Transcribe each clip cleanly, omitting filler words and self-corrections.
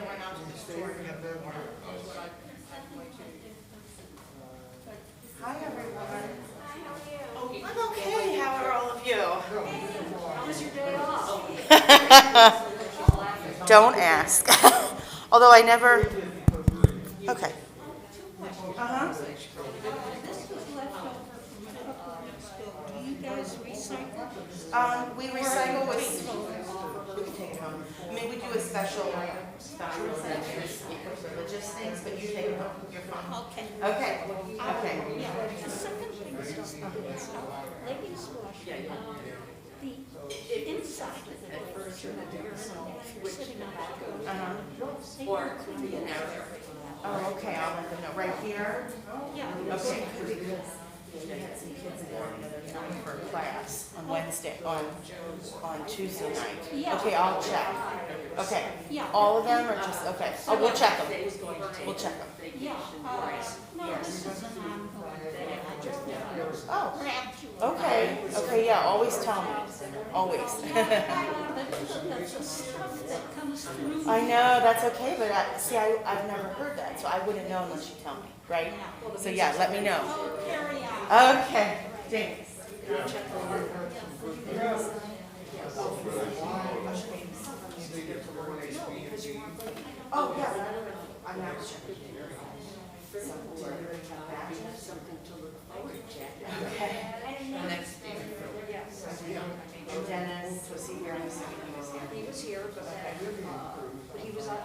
I went out to the store. Hi, everyone. I'm okay. How are all of you? How was your day off? Don't ask. Although I never. Okay. Uh-huh. This was left over from school. Do you guys recycle? We recycle with. We can take it home. I mean, we do a special boundary centers with religious things, but you take it home. You're fine. Okay. Okay. Okay. Yeah, the second thing is just, ladies wash, the inside of the doors, if you're sitting on that door, they Or clean the it. narrator. Oh, okay. I'll let them know. Right here. Yeah. Okay. We had some kids in there the other night for class on Wednesday, on Tuesday night. Yeah. Okay, I'll check. Okay. Yeah. All of them or just, okay. Oh, we'll check them. We'll check them. Yeah, no, this is an ongoing thing. I just Oh, grabbed you. okay. Okay, yeah, always tell me. Always. But that's the stuff that comes through. I know, that's okay, but I've never heard that, so I wouldn't know unless you tell me, right? So yeah, let me know. Oh, carry on. Okay, thanks. Oh, yeah. I'm not sure. Something to look forward to. Okay. Next year. And Dennis, was he here? He was here. He was here, but he was on, I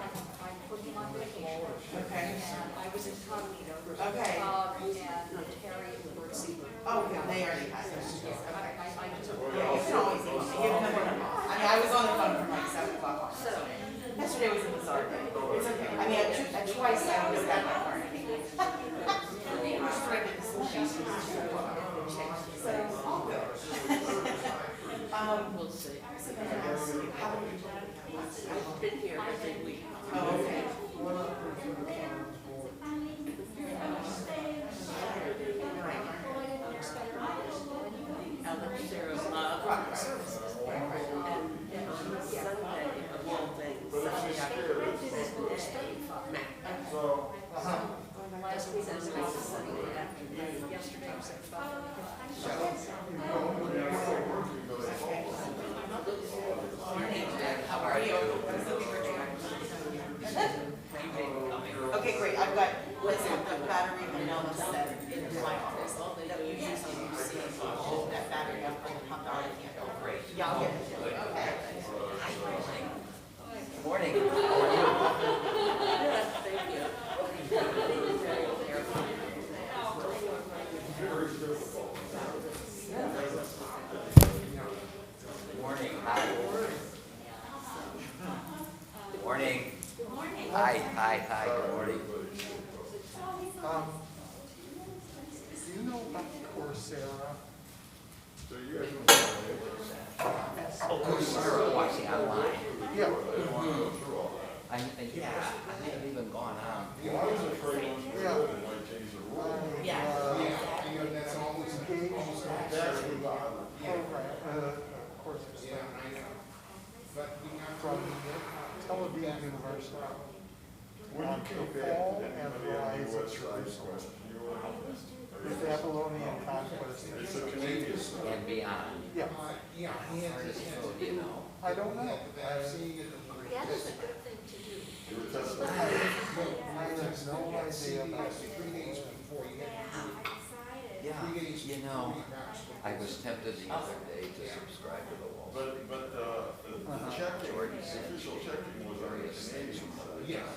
put him on vacation. Okay. And I was incognito. Okay. And Terry and Bercy. Oh, yeah, they already had it. Okay. I just. Yeah, you can always email. You can never know. I mean, I was on the phone from like 7 o'clock on. So yesterday was a bizarre day. It's okay. I mean, at twice I always got my car. So all good. We'll see. How many people? I've been here every week. Oh, okay. There's services. And on Sunday, of all things, Sunday afternoon, last week was Sunday afternoon, yesterday was at 12. How are you? Okay, great. I've got, listen, I've got battery and Elma set in my office. That we usually see that battery up on the pump out of the handle. Yeah, I'll get it. Okay. Morning. Thank you. Morning. Hi. Good morning. Good morning. Hi. Good morning. Do you know about Coursera? Oh, Sarah watching online. Yeah. I haven't even gone on. Yeah. From Tel-Aviv University on the fall and rise of Jerusalem, the Babylonian conquest. And beyond. Yeah, You know. I don't know. That is a good thing to do. I have no idea about it. Yeah. You know, I was tempted the other day to subscribe to the Wall Street. But the checking, the official checking was on the Canadian side. Yeah.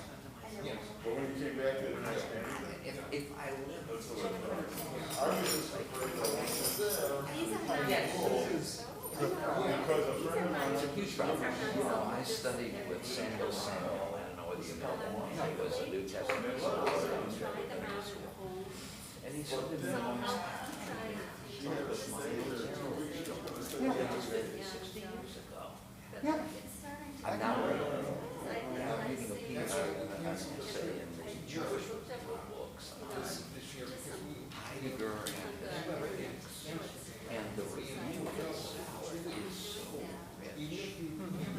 But when you came back, they didn't ask anything. If I live. That's what I thought. I was just afraid that once it's there, because a friend of mine. It's a huge problem. You know, I studied with Samuel. I don't know whether you know him. He was a New Testament scholar in Temple-Tifereth school. And he said to me once, it was 60 years ago. I'm now reading a piece, say, in the Jewish books. Heidegger and his critics. And the review itself is so rich.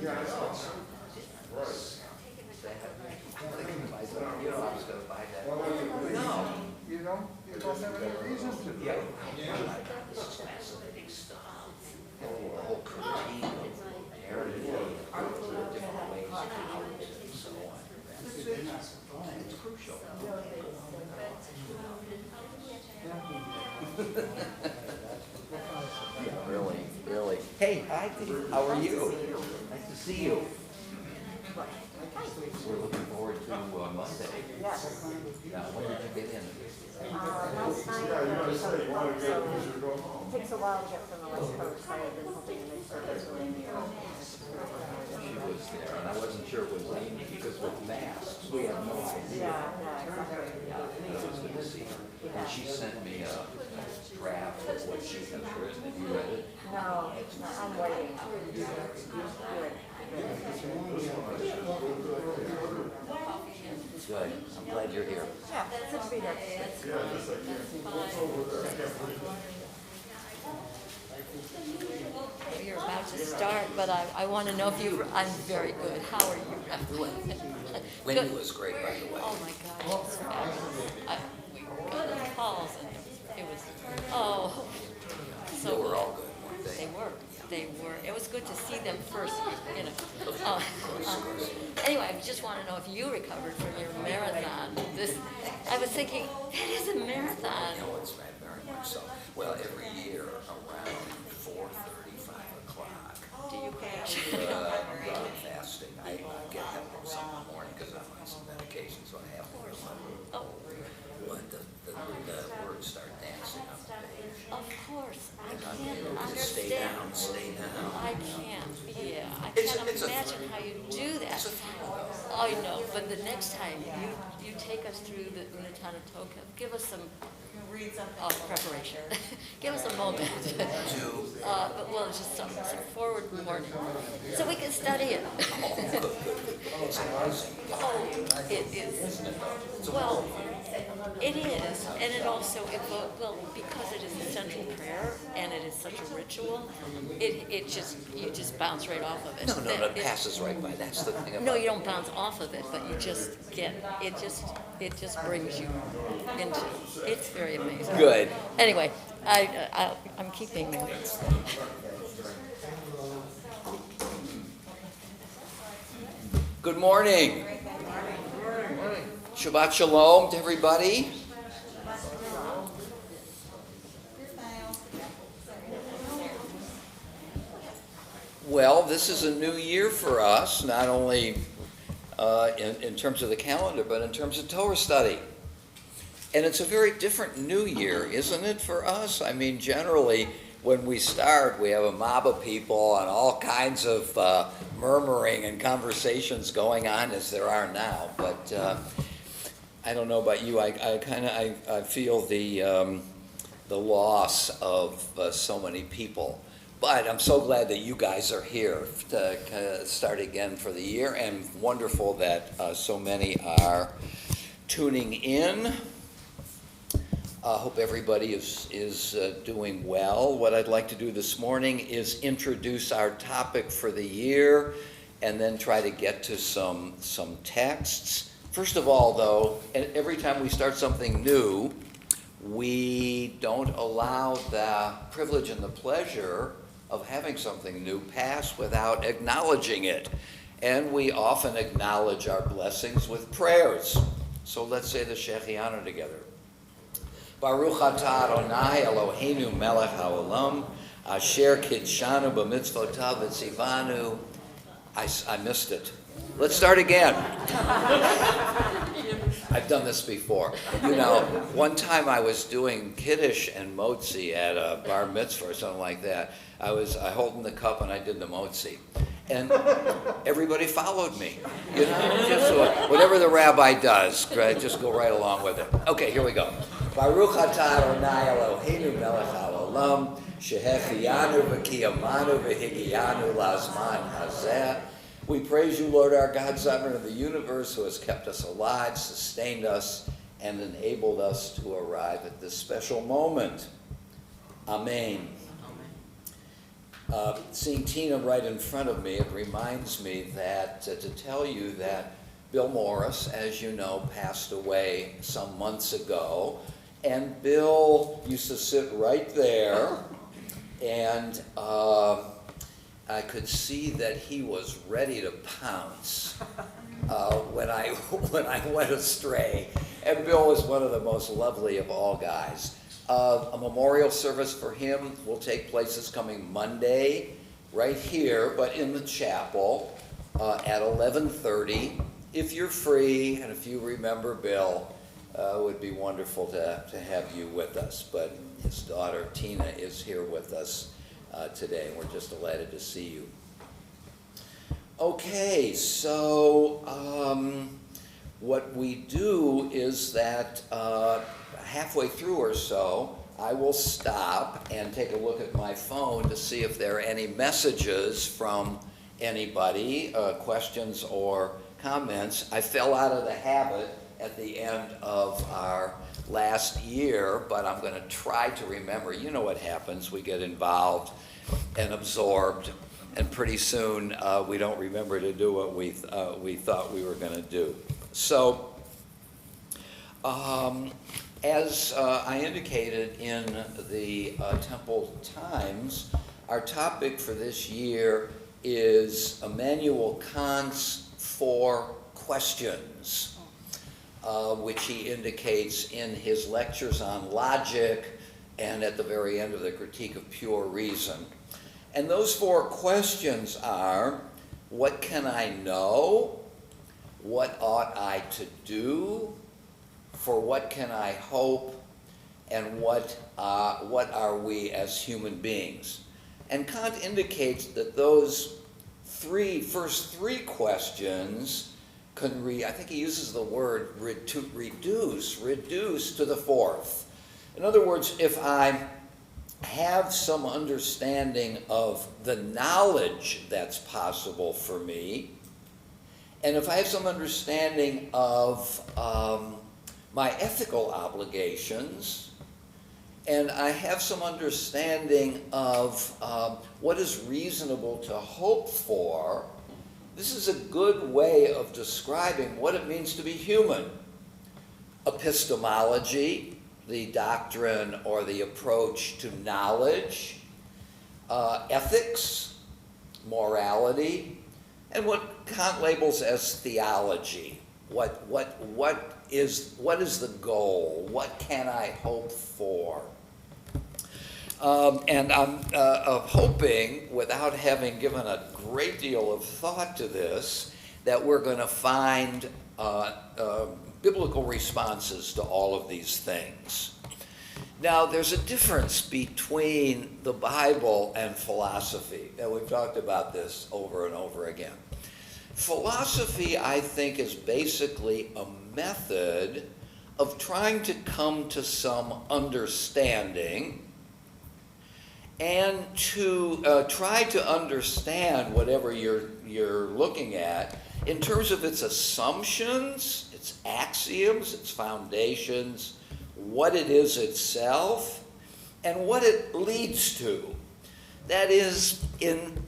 Yeah, that's right. They have show. Yeah, really, really. Hey, hi, Dee. How are you? Nice to see you. We're looking forward to Monday. Yes. Now, when did you get in? Last night, so it takes a while to get from the West Coast. I had been hoping to make service with Amy. She was there, and I wasn't sure it was Amy because with masks, we have no idea. Yeah, exactly. It was good to see her. And she sent me a draft of what she has written. Have you read it? No, I'm waiting. Good. Good. I'm glad you're here. Yeah, it's good to be here. You're about to start, but I want to know if you, I'm very good. How are you, Rabbi? Wendy Good. was great, by the way. Oh my God, it was fabulous. We got on calls and it was, oh, so. They were all good, weren't they? They were. It was good to see them first, you know. Anyway, I just want to know if you recovered from your marathon. I was thinking, that is a marathon. No, it's very much so. Well, every year around 4:30, 5 o'clock, Do you crash? I'm fasting. I get help some in the morning because I'm on some medication, so I have to do it. Oh, But the words start dancing on the page. of course. I And can't I'm just stay understand. down, stay down. I can't, yeah, I It's can't a imagine thrill. how you do that. It's a thrill, though. I know, but the next time you take us through the Tanatoka, give us some Read something. preparation. Give us a moment. But well, just some forward warning, so we can study it. It's amazing. Oh, it is. Well, it is, and it also, well, because it is a central prayer and it is such a ritual, you just bounce right off of it. No, it passes right by. That's the thing about No, you don't bounce off of it, but you just get, it just brings you into, it's very amazing. Good. Anyway, I'm keeping notes. Good morning. Shabbat shalom to everybody. Well, this is a new year for us, not only in terms of the calendar, but in terms of Torah study. And it's a very different new year, isn't it, for us? I mean, generally, when we start, we have a mob of people and all kinds of murmuring and conversations going on as there are now. But I don't know about you. I feel the loss of so many people. But I'm so glad that you guys are here to start again for the year, and wonderful that so many are tuning in. I hope everybody is doing well. What I'd like to do this morning is introduce our topic for the year and then try to get to some texts. First of all, though, every time we start something new, we don't allow the privilege and the pleasure of having something new pass without acknowledging it. And we often acknowledge our blessings with prayers. So let's say the Shechianu together. Baruch atah Adonai Eloheinu melech haolam, asher kidshanu b'mitzvotav v'tzivanu. I missed it. Let's start again. I've done this before. You know, one time I was doing Kiddush and Motzi at a bar mitzvah or something like that. I holding the cup and I did the Motzi. And everybody followed me. You know, just whatever the rabbi does, just go right along with it. Okay, here we go. Baruch atah Adonai Eloheinu melech haolam, shehechiyanu v'kiyamanu v'higiyanu lazman hazeh. We praise you, Lord our God, sovereign of the universe, who has kept us alive, sustained us, and enabled us to arrive at this special moment. Amen. Seeing Tina right in front of me, it reminds me that to tell you that Bill Morris, as you know, passed away some months ago. And Bill used to sit right there, and I could see that he was ready to pounce when I when I went astray. And Bill is one of the most lovely of all guys. A memorial service for him will take place this coming Monday, right here, but in the chapel at 11:30. If you're free and if you remember Bill, it would be wonderful to have you with us. But his daughter Tina is here with us today, and we're just delighted to see you. Okay, so what we do is that halfway through or so, I will stop and take a look at my phone to see if there are any messages from anybody, questions or comments. I fell out of the habit at the end of our last year, but I'm going to try to remember. You know what happens. We get involved and absorbed, and pretty soon we don't remember to do what we thought we were going to do. So, as I indicated in the Temple Times, our topic for this year is Immanuel Kant's 4 questions, which he indicates in his lectures on logic and at the very end of the Critique of Pure Reason. And those 4 questions are, what can I know? What ought I to do? For what can I hope? And what are we as human beings? And Kant indicates that those first three questions can I think he uses the word reduce to the 4th. In other words, if I have some understanding of the knowledge that's possible for me, and if I have some understanding of my ethical obligations, and I have some understanding of what is reasonable to hope for, this is a good way of describing what it means to be human. Epistemology, the doctrine or the approach to knowledge, ethics, morality, and what Kant labels as theology. What is the goal? What can I hope for? And I'm hoping, without having given a great deal of thought to this, that we're going to find biblical responses to all of these things. Now, there's a difference between the Bible and philosophy, and we've talked about this over and over again. Philosophy, I think, is basically a method of trying to come to some understanding and to try to understand whatever you're looking at in terms of its assumptions, its axioms, its foundations, what it is itself, and what it leads to. That is, in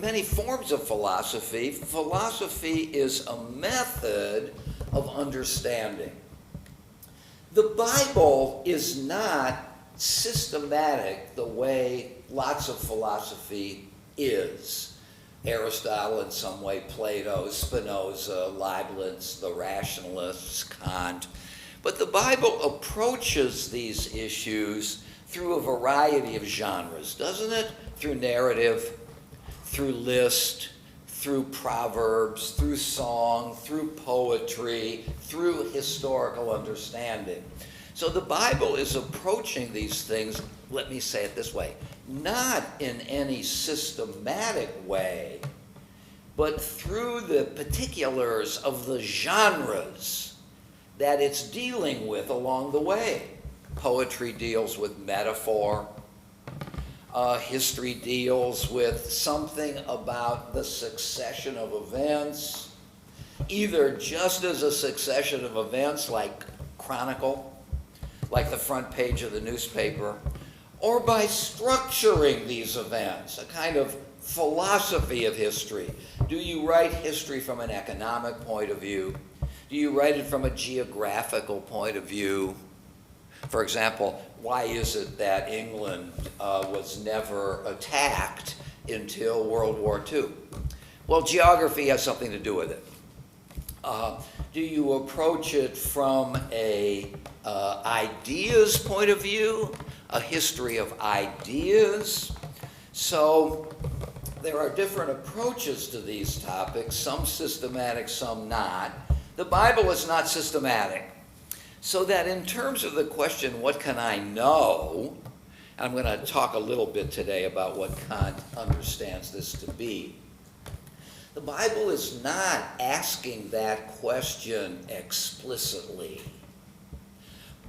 many forms of philosophy, philosophy is a method of understanding. The Bible is not systematic the way lots of philosophy is. Aristotle in some way, Plato, Spinoza, Leibniz, the rationalists, Kant. But the Bible approaches these issues through a variety of genres, doesn't it? Through narrative, through list, through proverbs, through song, through poetry, through historical understanding. So the Bible is approaching these things, let me say it this way, not in any systematic way, but through the particulars of the genres that it's dealing with along the way. Poetry deals with metaphor. History deals with something about the succession of events, either just as a succession of events like chronicle, like the front page of the newspaper, or by structuring these events, a kind of philosophy of history. Do you write history from an economic point of view? Do you write it from a geographical point of view? For example, why is it that England was never attacked until World War II? Well, geography has something to do with it. Do you approach it from a ideas point of view, a history of ideas? So there are different approaches to these topics, some systematic, some not. The Bible is not systematic. So that in terms of the question, what can I know? I'm going to talk a little bit today about what Kant understands this to be. The Bible is not asking that question explicitly.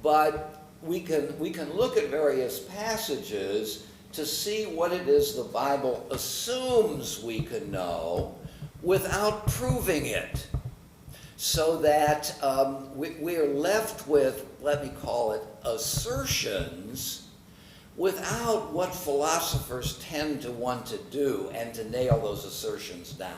But we can look at various passages to see what it is the Bible assumes we can know without proving it. So that we're left with, let me call it, assertions without what philosophers tend to want to do and to nail those assertions down.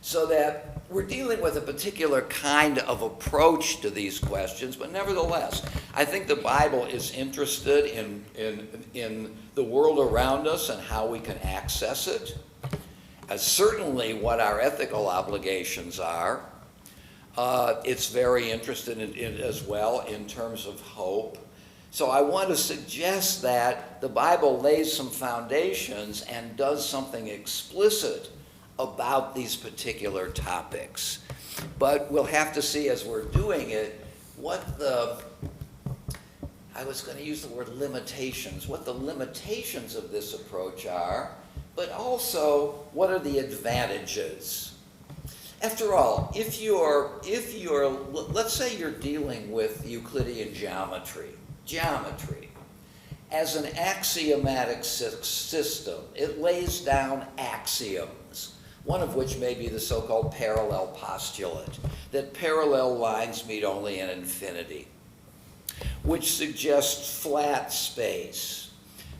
So that we're dealing with a particular kind of approach to these questions, but nevertheless, I think the Bible is interested in the world around us and how we can access it, certainly what our ethical obligations are. It's very interested in as well in terms of hope. So I want to suggest that the Bible lays some foundations and does something explicit about these particular topics. But we'll have to see as we're doing it I was going to use the word limitations, what the limitations of this approach are, but also what are the advantages. After all, if you're, let's say you're dealing with Euclidean geometry, as an axiomatic system, it lays down axioms, one of which may be the so-called parallel postulate, that parallel lines meet only in infinity, which suggests flat space.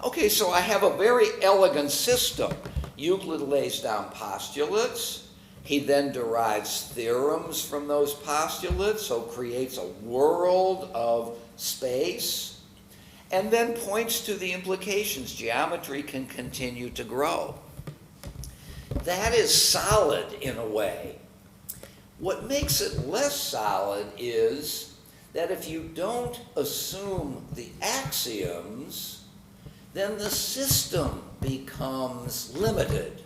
Okay, so I have a very elegant system. Euclid lays down postulates. He then derives theorems from those postulates, so creates a world of space, and then points to the implications. Geometry can continue to grow. That is solid in a way. What makes it less solid is that if you don't assume the axioms, then the system becomes limited.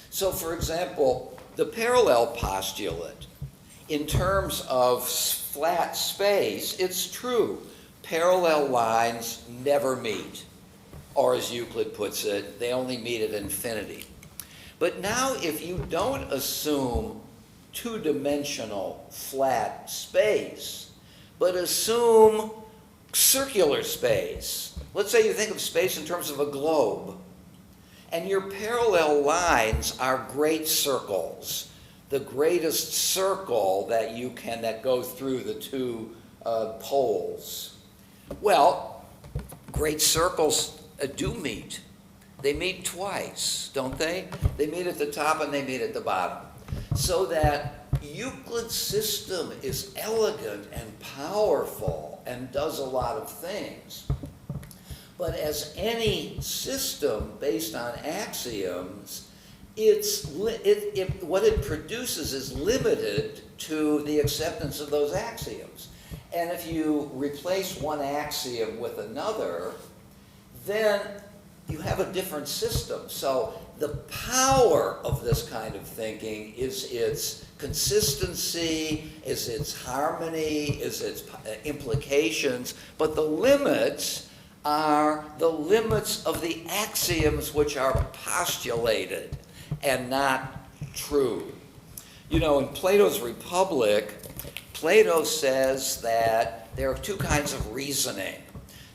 So, for example, the parallel postulate, in terms of flat space, it's true. Parallel lines never meet. Or as Euclid puts it, they only meet at infinity. But now if you don't assume two-dimensional flat space, but assume circular space, let's say you think of space in terms of a globe, and your parallel lines are great circles, the greatest circle that goes through the two poles. Well, great circles do meet. They meet twice, don't they? They meet at the top and they meet at the bottom. So that Euclid's system is elegant and powerful and does a lot of things. But as any system based on axioms, what it produces is limited to the acceptance of those axioms. And if you replace one axiom with another, then you have a different system. So the power of this kind of thinking is its consistency, is its harmony, is its implications, but the limits are the limits of the axioms which are postulated and not true. You know, in Plato's Republic, Plato says that there are two kinds of reasoning.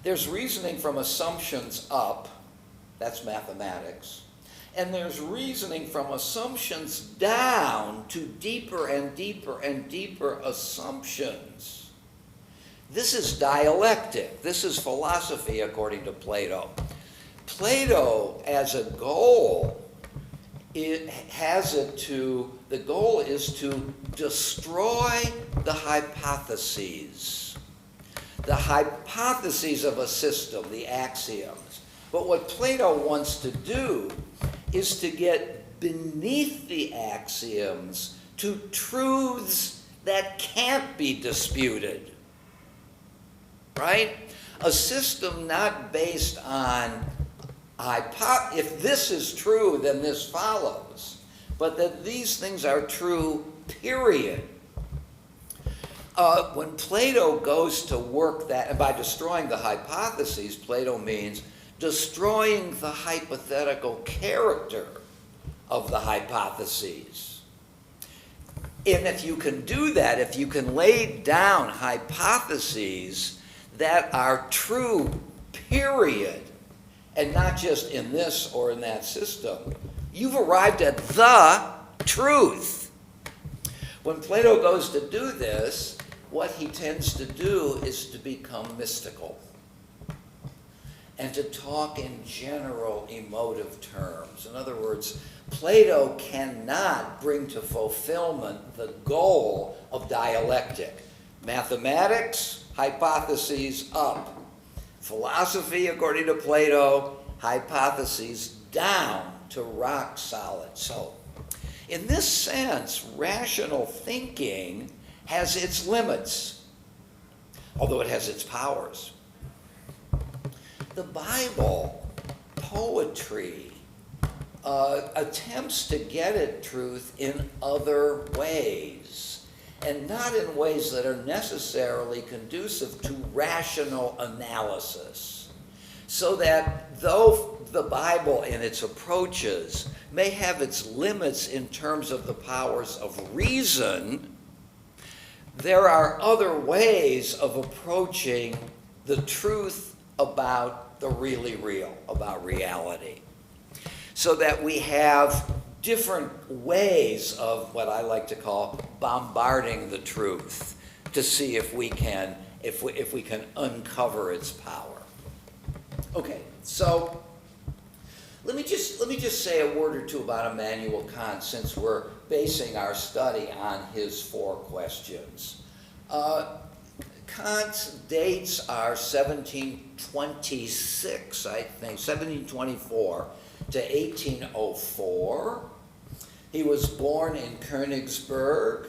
There's reasoning from assumptions up, that's mathematics, and there's reasoning from assumptions down to deeper and deeper and deeper assumptions. This is dialectic. This is philosophy according to Plato. Plato, as a goal, the goal is to destroy the hypotheses. The hypotheses of a system, the axioms. But what Plato wants to do is to get beneath the axioms to truths that can't be disputed. Right? A system not based on if this is true, then this follows, but that these things are true, period. When Plato goes to work that, and by destroying the hypotheses, Plato means destroying the hypothetical character of the hypotheses. And if you can do that, if you can lay down hypotheses that are true, period, and not just in this or in that system, you've arrived at the truth. When Plato goes to do this, what he tends to do is to become mystical and to talk in general emotive terms. In other words, Plato cannot bring to fulfillment the goal of dialectic. Mathematics, hypotheses up. Philosophy, according to Plato, hypotheses down to rock solid. So, in this sense, rational thinking has its limits, although it has its powers. The Bible, poetry, attempts to get at truth in other ways, and not in ways that are necessarily conducive to rational analysis. So that though the Bible in its approaches may have its limits in terms of the powers of reason, there are other ways of approaching the truth about the really real, about reality. So that we have different ways of what I like to call bombarding the truth to see if we can uncover its power. Okay, so let me just say a word or two about Immanuel Kant, since we're basing our study on his 4 questions. Kant's dates are 1726, I think, 1724 to 1804. He was born in Königsberg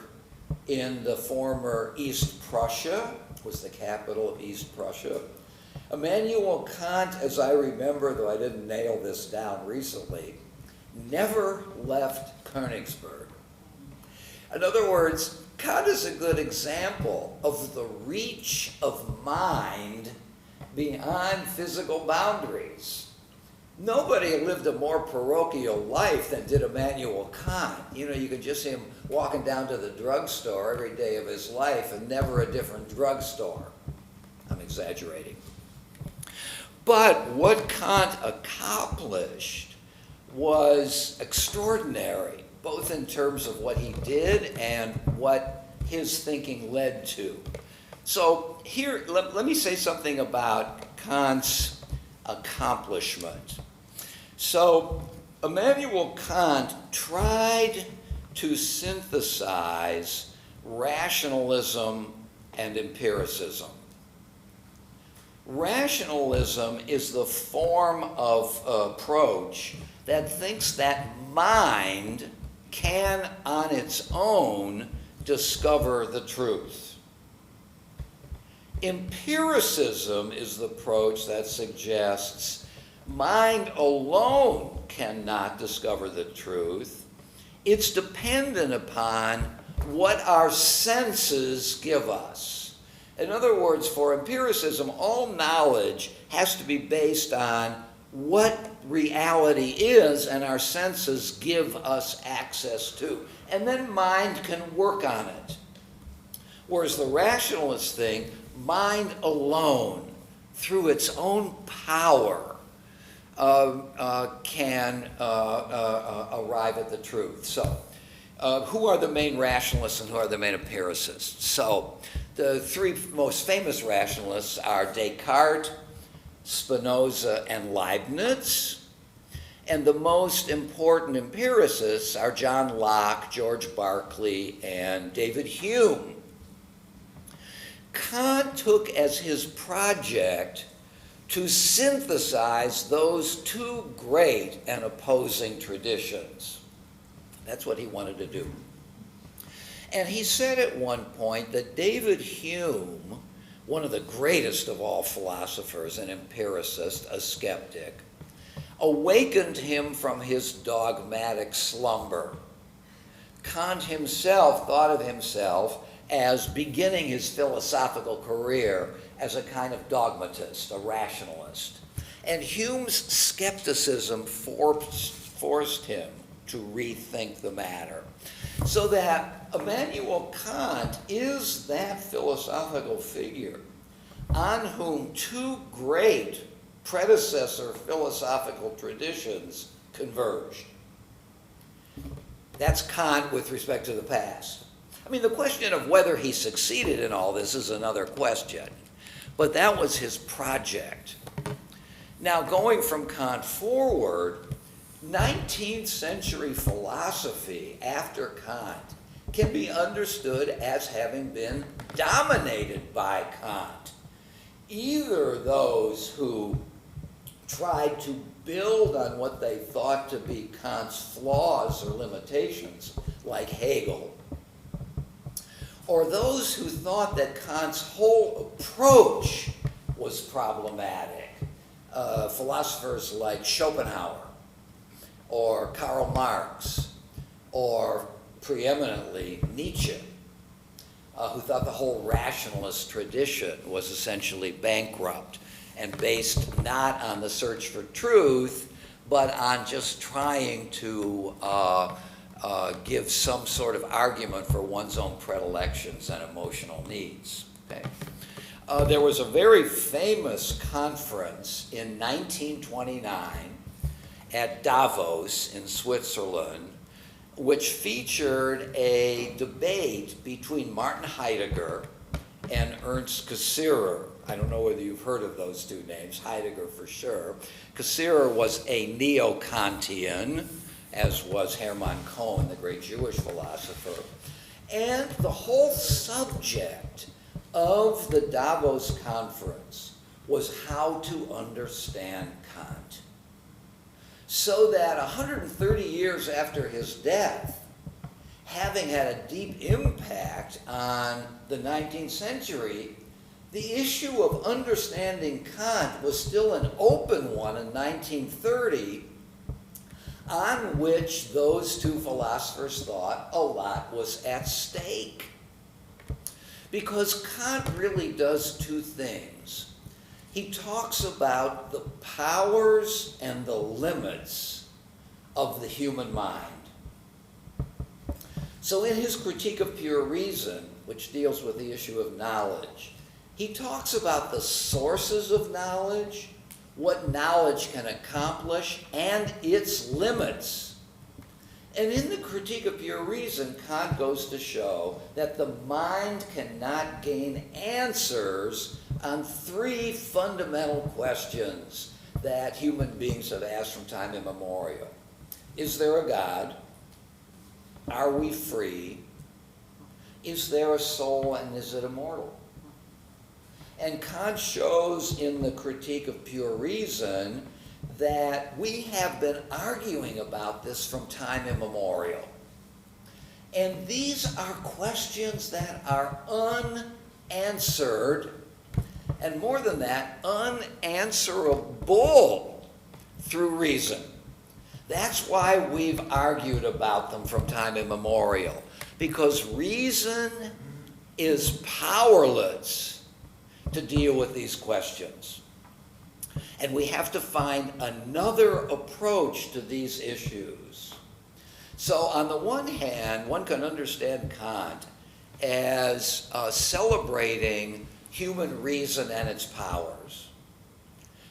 in the former East Prussia, was the capital of East Prussia. Immanuel Kant, as I remember, though I didn't nail this down recently, never left Königsberg. In other words, Kant is a good example of the reach of mind beyond physical boundaries. Nobody lived a more parochial life than did Immanuel Kant. You know, you could just see him walking down to the drugstore every day of his life and never a different drugstore. I'm exaggerating. But what Kant accomplished was extraordinary, both in terms of what he did and what his thinking led to. So here, let me say something about Kant's accomplishment. So Immanuel Kant tried to synthesize rationalism and empiricism. Rationalism is the form of approach that thinks that mind can on its own discover the truth. Empiricism is the approach that suggests mind alone cannot discover the truth. It's dependent upon what our senses give us. In other words, for empiricism, all knowledge has to be based on what reality is and our senses give us access to. And then mind can work on it. Whereas the rationalist thing, mind alone, through its own power, can arrive at the truth. So, who are the main rationalists and who are the main empiricists? So, the 3 most famous rationalists are Descartes, Spinoza, and Leibniz. And the most important empiricists are John Locke, George Berkeley, and David Hume. Kant took as his project to synthesize those 2 great and opposing traditions. That's what he wanted to do. And he said at one point that David Hume, one of the greatest of all philosophers, an empiricist, a skeptic, awakened him from his dogmatic slumber. Kant himself thought of himself as beginning his philosophical career as a kind of dogmatist, a rationalist. And Hume's skepticism forced him to rethink the matter. So that Immanuel Kant is that philosophical figure on whom two great predecessor philosophical traditions converged. That's Kant with respect to the past. I mean, the question of whether he succeeded in all this is another question, but that was his project. Now, going from Kant forward, 19th century philosophy after Kant can be understood as having been dominated by Kant. Either those who tried to build on what they thought to be Kant's flaws or limitations, like Hegel, or those who thought that Kant's whole approach was problematic. Philosophers like Schopenhauer, or Karl Marx, or preeminently Nietzsche, who thought the whole rationalist tradition was essentially bankrupt and based not on the search for truth, but on just trying to give some sort of argument for one's own predilections and emotional needs. Okay? There was a very famous conference in 1929 at Davos in Switzerland, which featured a debate between Martin Heidegger and Ernst Cassirer. I don't know whether you've heard of those two names, Heidegger for sure. Cassirer was a neo-Kantian, as was Hermann Cohen, the great Jewish philosopher. And the whole subject of the Davos conference was how to understand Kant. So that 130 years after his death, having had a deep impact on the 19th century, the issue of understanding Kant was still an open one in 1930, on which those two philosophers thought a lot was at stake. Because Kant really does two things. He talks about the powers and the limits of the human mind. So in his Critique of Pure Reason, which deals with the issue of knowledge, he talks about the sources of knowledge, what knowledge can accomplish, and its limits. And in the Critique of Pure Reason, Kant goes to show that the mind cannot gain answers on three fundamental questions that human beings have asked from time immemorial. Is there a God? Are we free? Is there a soul, and is it immortal? And Kant shows in the Critique of Pure Reason that we have been arguing about this from time immemorial. And these are questions that are unanswered, and more than that, unanswerable through reason. That's why we've argued about them from time immemorial, because reason is powerless to deal with these questions. And we have to find another approach to these issues. So on the one hand, one can understand Kant as celebrating human reason and its powers.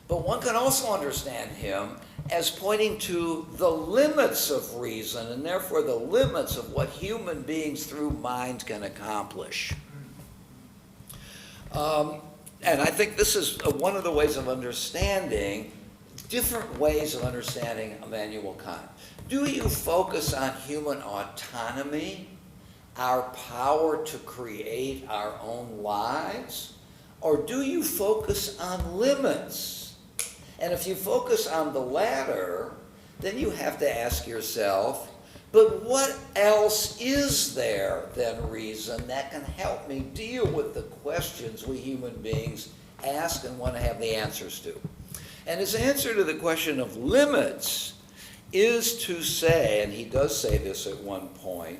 But one can also understand him as pointing to the limits of reason, and therefore the limits of what human beings through mind can accomplish. And I think this is one of the ways of understanding, different ways of understanding Immanuel Kant. Do you focus on human autonomy, our power to create our own lives? Or do you focus on limits? And if you focus on the latter, then you have to ask yourself, But what else is there than reason that can help me deal with the questions we human beings ask and want to have the answers to? And his answer to the question of limits is to say, and he does say this at one point,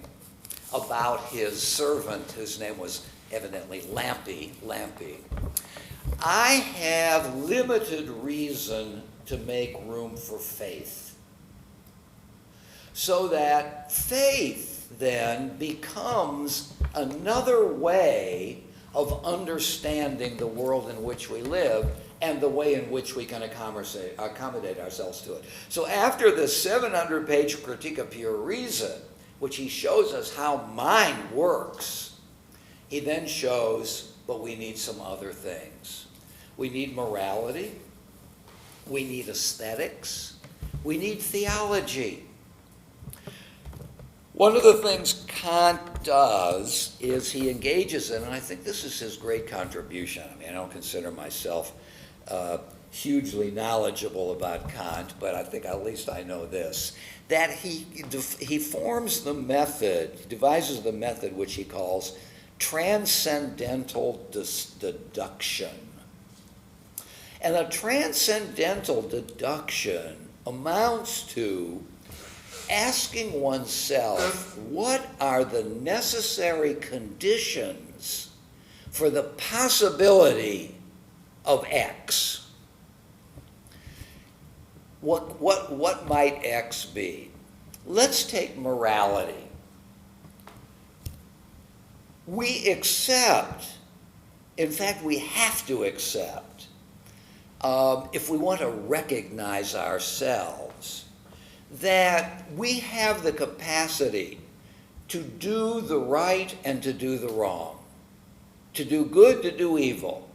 about his servant, whose name was evidently Lampy, I have limited reason to make room for faith. So that faith then becomes another way of understanding the world in which we live and the way in which we can accommodate ourselves to it. So after the 700-page critique of pure reason, which he shows us how mind works, he then shows, but we need some other things. We need morality. We need aesthetics. We need theology. One of the things Kant does is he engages in, and I think this is his great contribution. I mean, I don't consider myself hugely knowledgeable about Kant, but I think at least I know this, that he forms the method, devises the method which he calls transcendental deduction. And a transcendental deduction amounts to asking oneself, what are the necessary conditions for the possibility of X? What might X be? Let's take morality. We accept, in fact, we have to accept, if we want to recognize ourselves, that we have the capacity to do the right and to do the wrong, to do good, to do evil.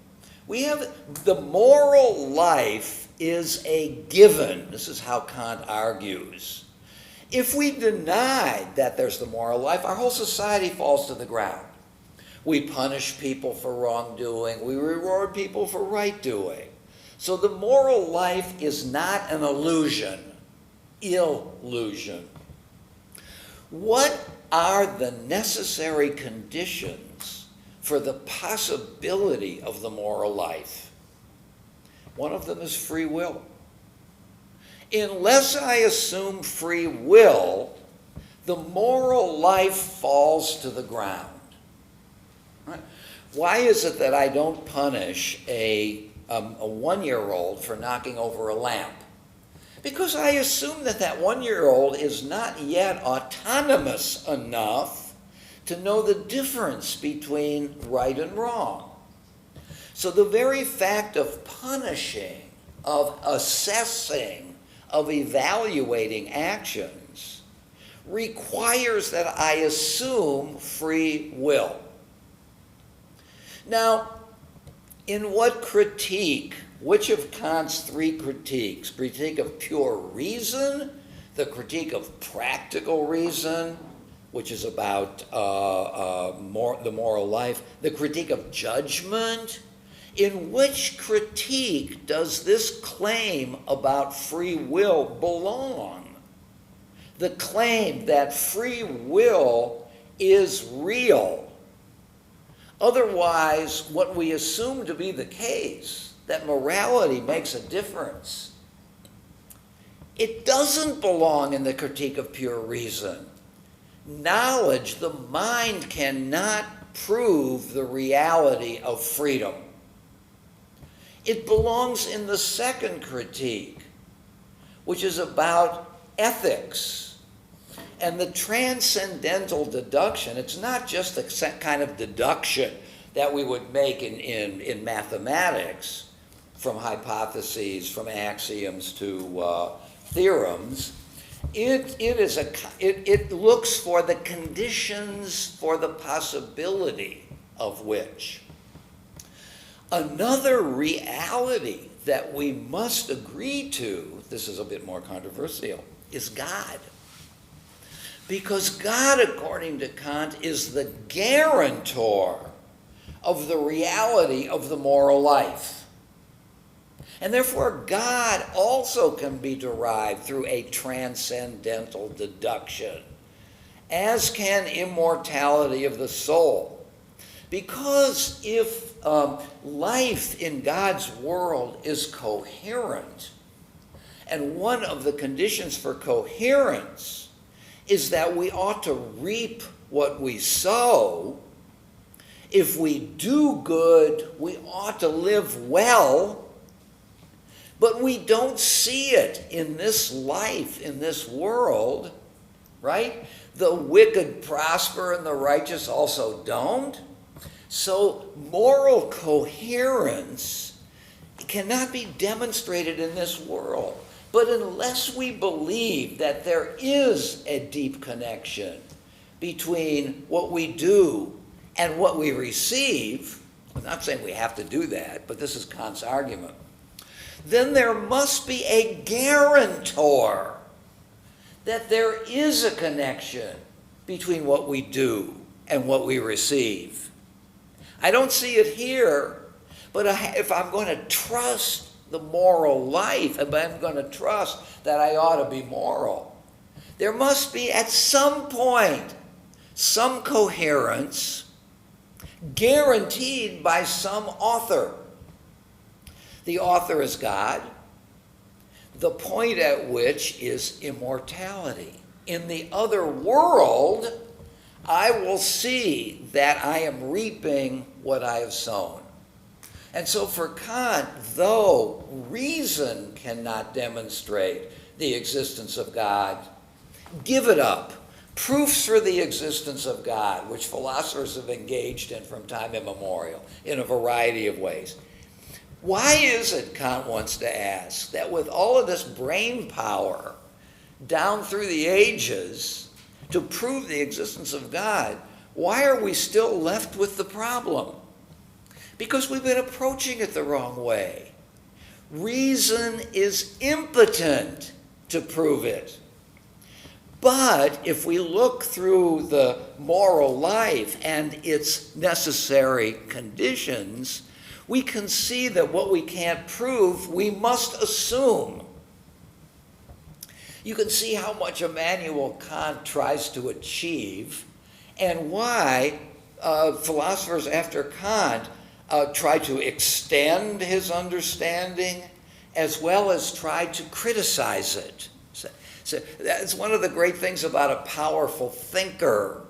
We have the moral life is a given. This is how Kant argues. If we deny that there's the moral life, our whole society falls to the ground. We punish people for wrongdoing. We reward people for right doing. So the moral life is not an illusion. What are the necessary conditions for the possibility of the moral life? One of them is free will. Unless I assume free will, the moral life falls to the ground. Right? Why is it that I don't punish a 1-year-old for knocking over a lamp? Because I assume that 1-year-old is not yet autonomous enough to know the difference between right and wrong. So the very fact of punishing, of assessing, of evaluating actions requires that I assume free will. Now, in what critique, which of Kant's 3 critiques, critique of pure reason, the critique of practical reason, which is about the moral life, the critique of judgment, in which critique does this claim about free will belong? The claim that free will is real. Otherwise, what we assume to be the case, that morality makes a difference, it doesn't belong in the critique of pure reason. Knowledge, the mind cannot prove the reality of freedom. It belongs in the second critique, which is about ethics. And the transcendental deduction, it's not just a kind of deduction that we would make in mathematics from hypotheses, from axioms to theorems. It looks for the conditions for the possibility of which. Another reality that we must agree to, this is a bit more controversial, is God. Because God, according to Kant, is the guarantor of the reality of the moral life. And therefore, God also can be derived through a transcendental deduction. as can immortality of the soul. Because if life in God's world is coherent, and one of the conditions for coherence is that we ought to reap what we sow. If we do good, we ought to live well, but we don't see it in this life, in this world, right? The wicked prosper and the righteous also don't. So moral coherence cannot be demonstrated in this world. But unless we believe that there is a deep connection between what we do and what we receive, I'm not saying we have to do that, but this is Kant's argument, then there must be a guarantor that there is a connection between what we do and what we receive. I don't see it here, but if I'm going to trust the moral life, if I'm going to trust that I ought to be moral, there must be at some point some coherence guaranteed by some author. The author is God, the point at which is immortality. In the other world, I will see that I am reaping what I have sown. And so for Kant, though reason cannot demonstrate the existence of God, give it up. Proofs for the existence of God, which philosophers have engaged in from time immemorial in a variety of ways. Why is it, Kant wants to ask, that with all of this brain power down through the ages to prove the existence of God, why are we still left with the problem? Because we've been approaching it the wrong way. Reason is impotent to prove it. But if we look through the moral life and its necessary conditions, we can see that what we can't prove, we must assume. You can see how much Immanuel Kant tries to achieve and why philosophers after Kant try to extend his understanding as well as try to criticize it. So that's one of the great things about a powerful thinker.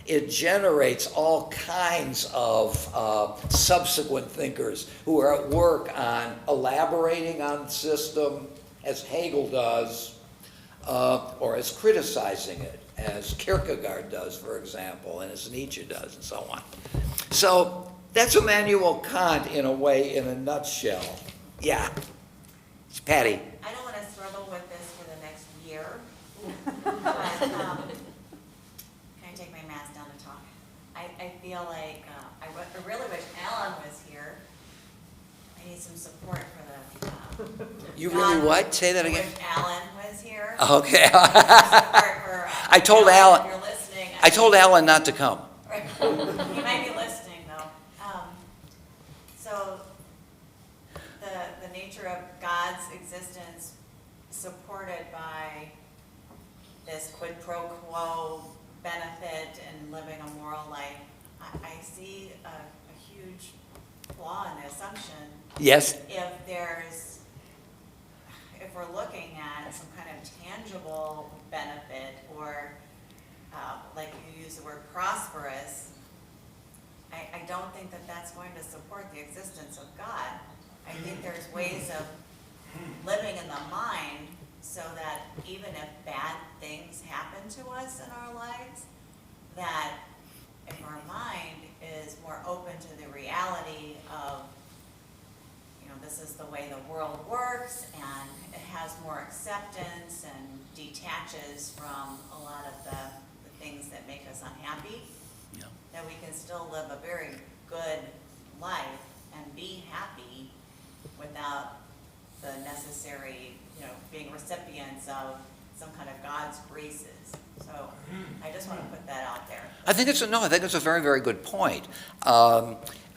It generates all kinds of subsequent thinkers who are at work on elaborating on the system, as Hegel does, or as criticizing it, as Kierkegaard does, for example, and as Nietzsche does, and so on. So that's Immanuel Kant in a way, in a nutshell. Yeah. Patty. I don't want to struggle with this for the next year, but can I take my mask down to talk? I feel like I really wish Alan was here. I need some support for the. You really what? Say that I again. wish Alan was here. Okay. Support for, I told Alan, Alan. if you're listening. I told Alan not to come. Right. He might be listening though. So the nature of God's existence supported by this quid pro quo benefit and living a moral life, I see a huge flaw in the assumption. Yes. If we're looking at some kind of tangible benefit or like you use the word prosperous, I don't think that that's going to support the existence of God. I think there's ways of living in the mind so that even if bad things happen to us in our lives, that if our mind is more open to the reality of, this is the way the world works, and it has more acceptance and detaches from a lot of the things that make us unhappy, Yeah. that we can still live a very good life and be happy without the necessary, being recipients of some kind of God's graces. So I just want to put that out there. I think it's a very, very good point.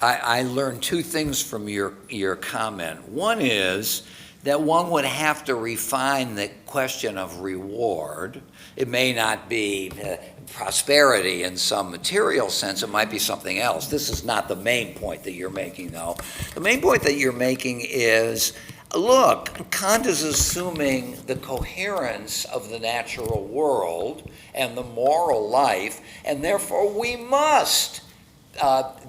I learned two things from your comment. One is that one would have to refine the question of reward. It may not be prosperity in some material sense. It might be something else. This is not the main point that you're making, though. The main point that you're making is, look, Kant is assuming the coherence of the natural world and the moral life, and therefore we must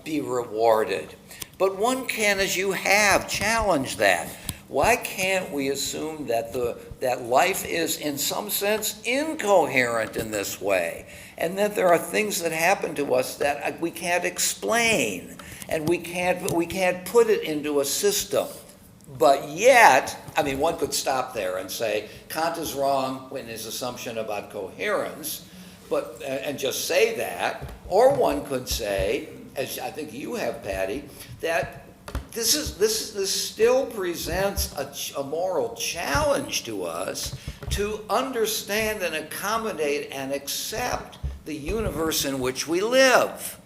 be rewarded. But one can, as you have, challenge that. Why can't we assume that life is, in some sense, incoherent in this way, and that there are things that happen to us that we can't explain, and we can't put it into a system? But yet, I mean, one could stop there and say Kant is wrong in his assumption about coherence, and just say that, or one could say, as I think you have, Patty, that this still presents a moral challenge to us to understand and accommodate and accept the universe in which we live.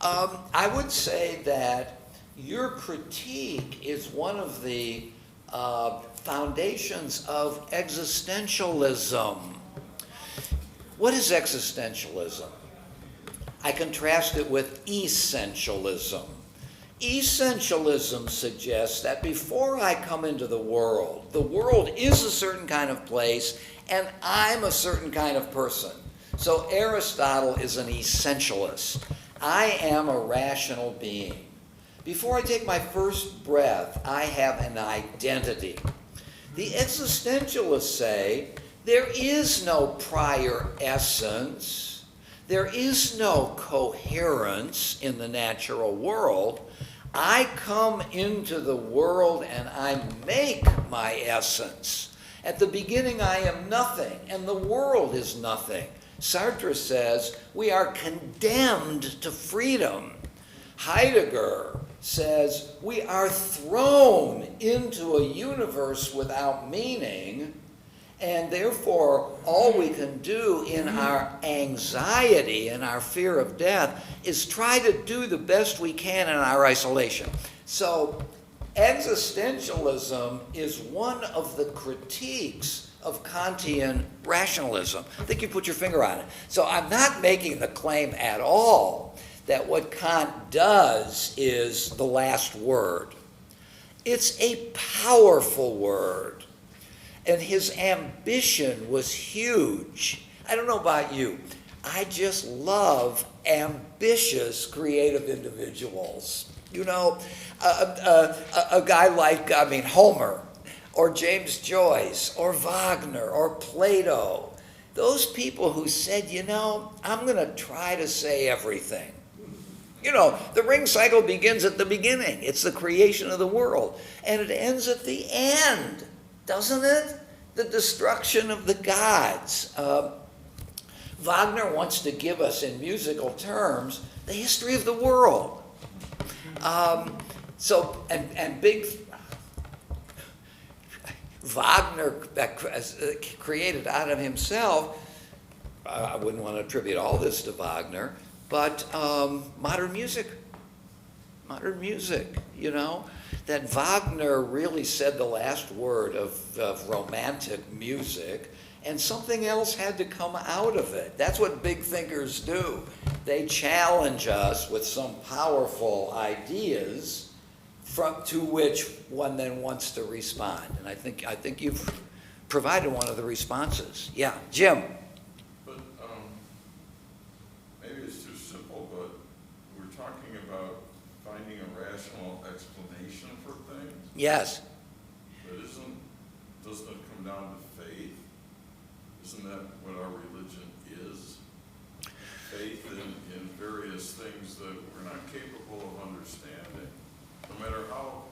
I would say that your critique is one of the foundations of existentialism. What is existentialism? I contrast it with essentialism. Essentialism suggests that before I come into the world is a certain kind of place, and I'm a certain kind of person. So Aristotle is an essentialist. I am a rational being. Before I take my first breath, I have an identity. The existentialists say there is no prior essence. There is no coherence in the natural world. I come into the world and I make my essence. At the beginning, I am nothing, and the world is nothing. Sartre says we are condemned to freedom. Heidegger says we are thrown into a universe without meaning, and therefore all we can do in our anxiety and our fear of death is try to do the best we can in our isolation. So existentialism is one of the critiques of Kantian rationalism. I think you put your finger on it. So I'm not making the claim at all that what Kant does is the last word. It's a powerful word. And his ambition was huge. I don't know about you. I just love ambitious, creative individuals. You know, a guy like, Homer, or James Joyce, or Wagner, or Plato. Those people who said, I'm going to try to say everything. The ring cycle begins at the beginning. It's the creation of the world. And it ends at the end, doesn't it? The destruction of the gods. Wagner wants to give us, in musical terms, the history of the world. Big Wagner created out of himself, I wouldn't want to attribute all this to Wagner, but modern music, that Wagner really said the last word of romantic music, and something else had to come out of it. That's what big thinkers do. They challenge us with some powerful ideas to which one then wants to respond. And I think you've provided one of the responses. Yeah, Jim. But maybe it's too simple, but we're talking about finding a rational explanation for things. Yes. But doesn't it come down to faith? Isn't that what our religion is? Faith in various things that we're not capable of understanding. No matter how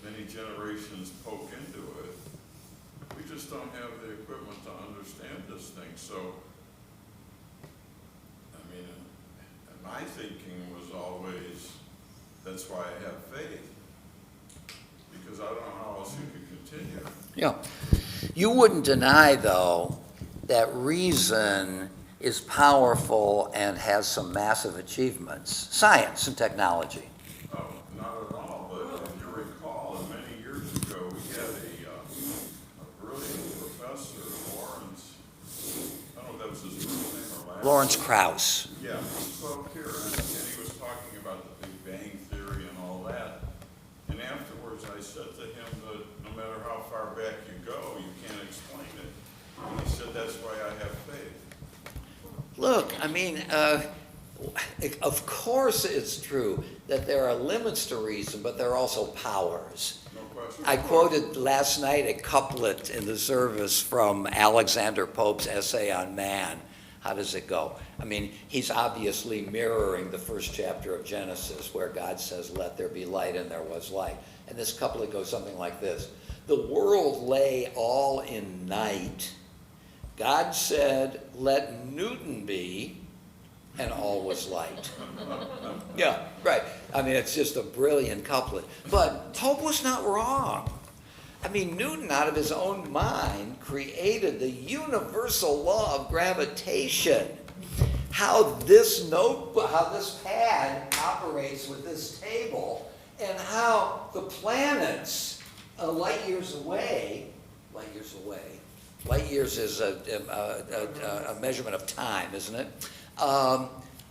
many generations poke into it, we just don't have the equipment to understand this thing. So, my thinking was always, that's why I have faith. Because I don't know how else you could continue. Yeah. You wouldn't deny, though, that reason is powerful and has some massive achievements. Science and technology. Oh, not at all. But if you recall, many years ago, we had a Lawrence Krauss. Yeah, he spoke here, and he was talking about the Big Bang Theory and all that. And afterwards, I said to him that no matter how far back you go, you can't explain it. And he said, that's why I have faith. Look, I mean, of course it's true that there are limits to reason, but there are also powers. No question. I quoted last night a couplet in the service from Alexander Pope's essay on man. How does it go? I mean, he's obviously mirroring the first chapter of Genesis where God says, let there be light, and there was light. And this couplet goes something like this. The world lay all in night. God said, let Newton be, and all was light. Yeah, right. I mean, it's just a brilliant couplet. But Pope was not wrong. I mean, Newton, out of his own mind, created the universal law of gravitation. How this pad operates with this table, and how the planets, light years is a measurement of time, isn't it?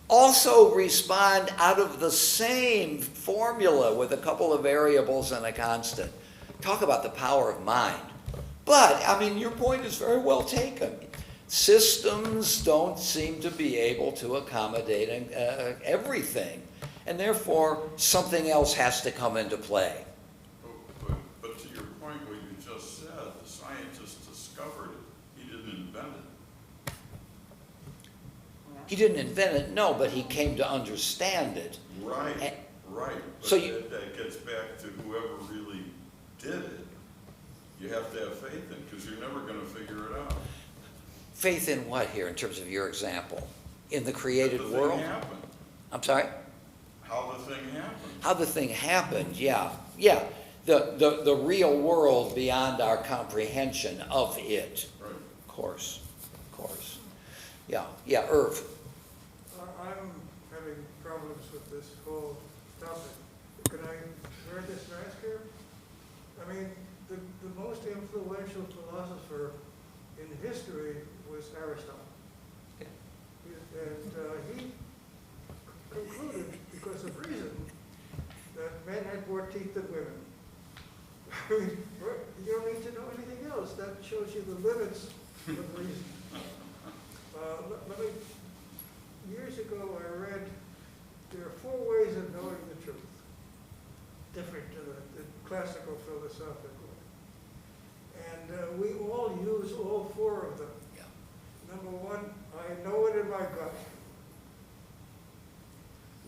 Also respond out of the same formula with a couple of variables and a constant. Talk about the power of mind. But, I mean, your point is very well taken. Systems don't seem to be able to accommodate everything, and therefore something else has to come into play. But to your point, what you just said, the scientist discovered it. He didn't invent it. He didn't invent it, no, but he came to understand it. Right, right. But So that gets back to whoever really did it. You have to have faith in, because you're never going to figure it out. Faith in what here, in terms of your example? In the created The world? thing happened. I'm sorry? How the thing happened. How the thing happened, yeah. Yeah, the real world beyond our comprehension of it. Right. Of course. Yeah, Irv. I'm having problems with this whole topic. Can I wear this mask here? I mean, the most influential philosopher in history was Aristotle. Yeah. And he concluded, because of reason, that men had more teeth than women. I mean, you don't need to know anything else. That shows you the limits of reason. Years ago I read there are 4 ways of knowing the truth, different to the classical philosophical way. And we all use all 4 of them. Yeah. Number 1, I know it in my gut.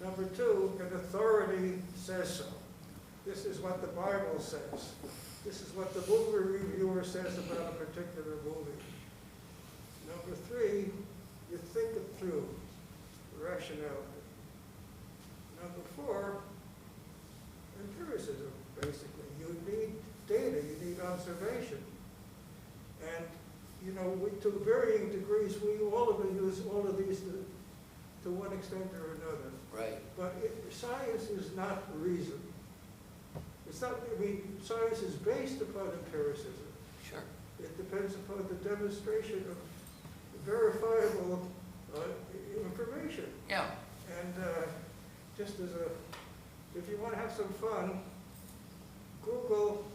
Number 2, an authority says so. This is what the Bible says. This is what the movie reviewer says about a particular movie. Number 3, you think it through, rationality. Number 4, empiricism, basically. You need data, you need observation. And, you know, to varying degrees, we all of them use all of these to one extent or another. Right. But science is not reason. It's not, I mean, science is based upon empiricism. Sure. It depends upon the demonstration of verifiable information. Yeah. And just as if you want to have some fun, Google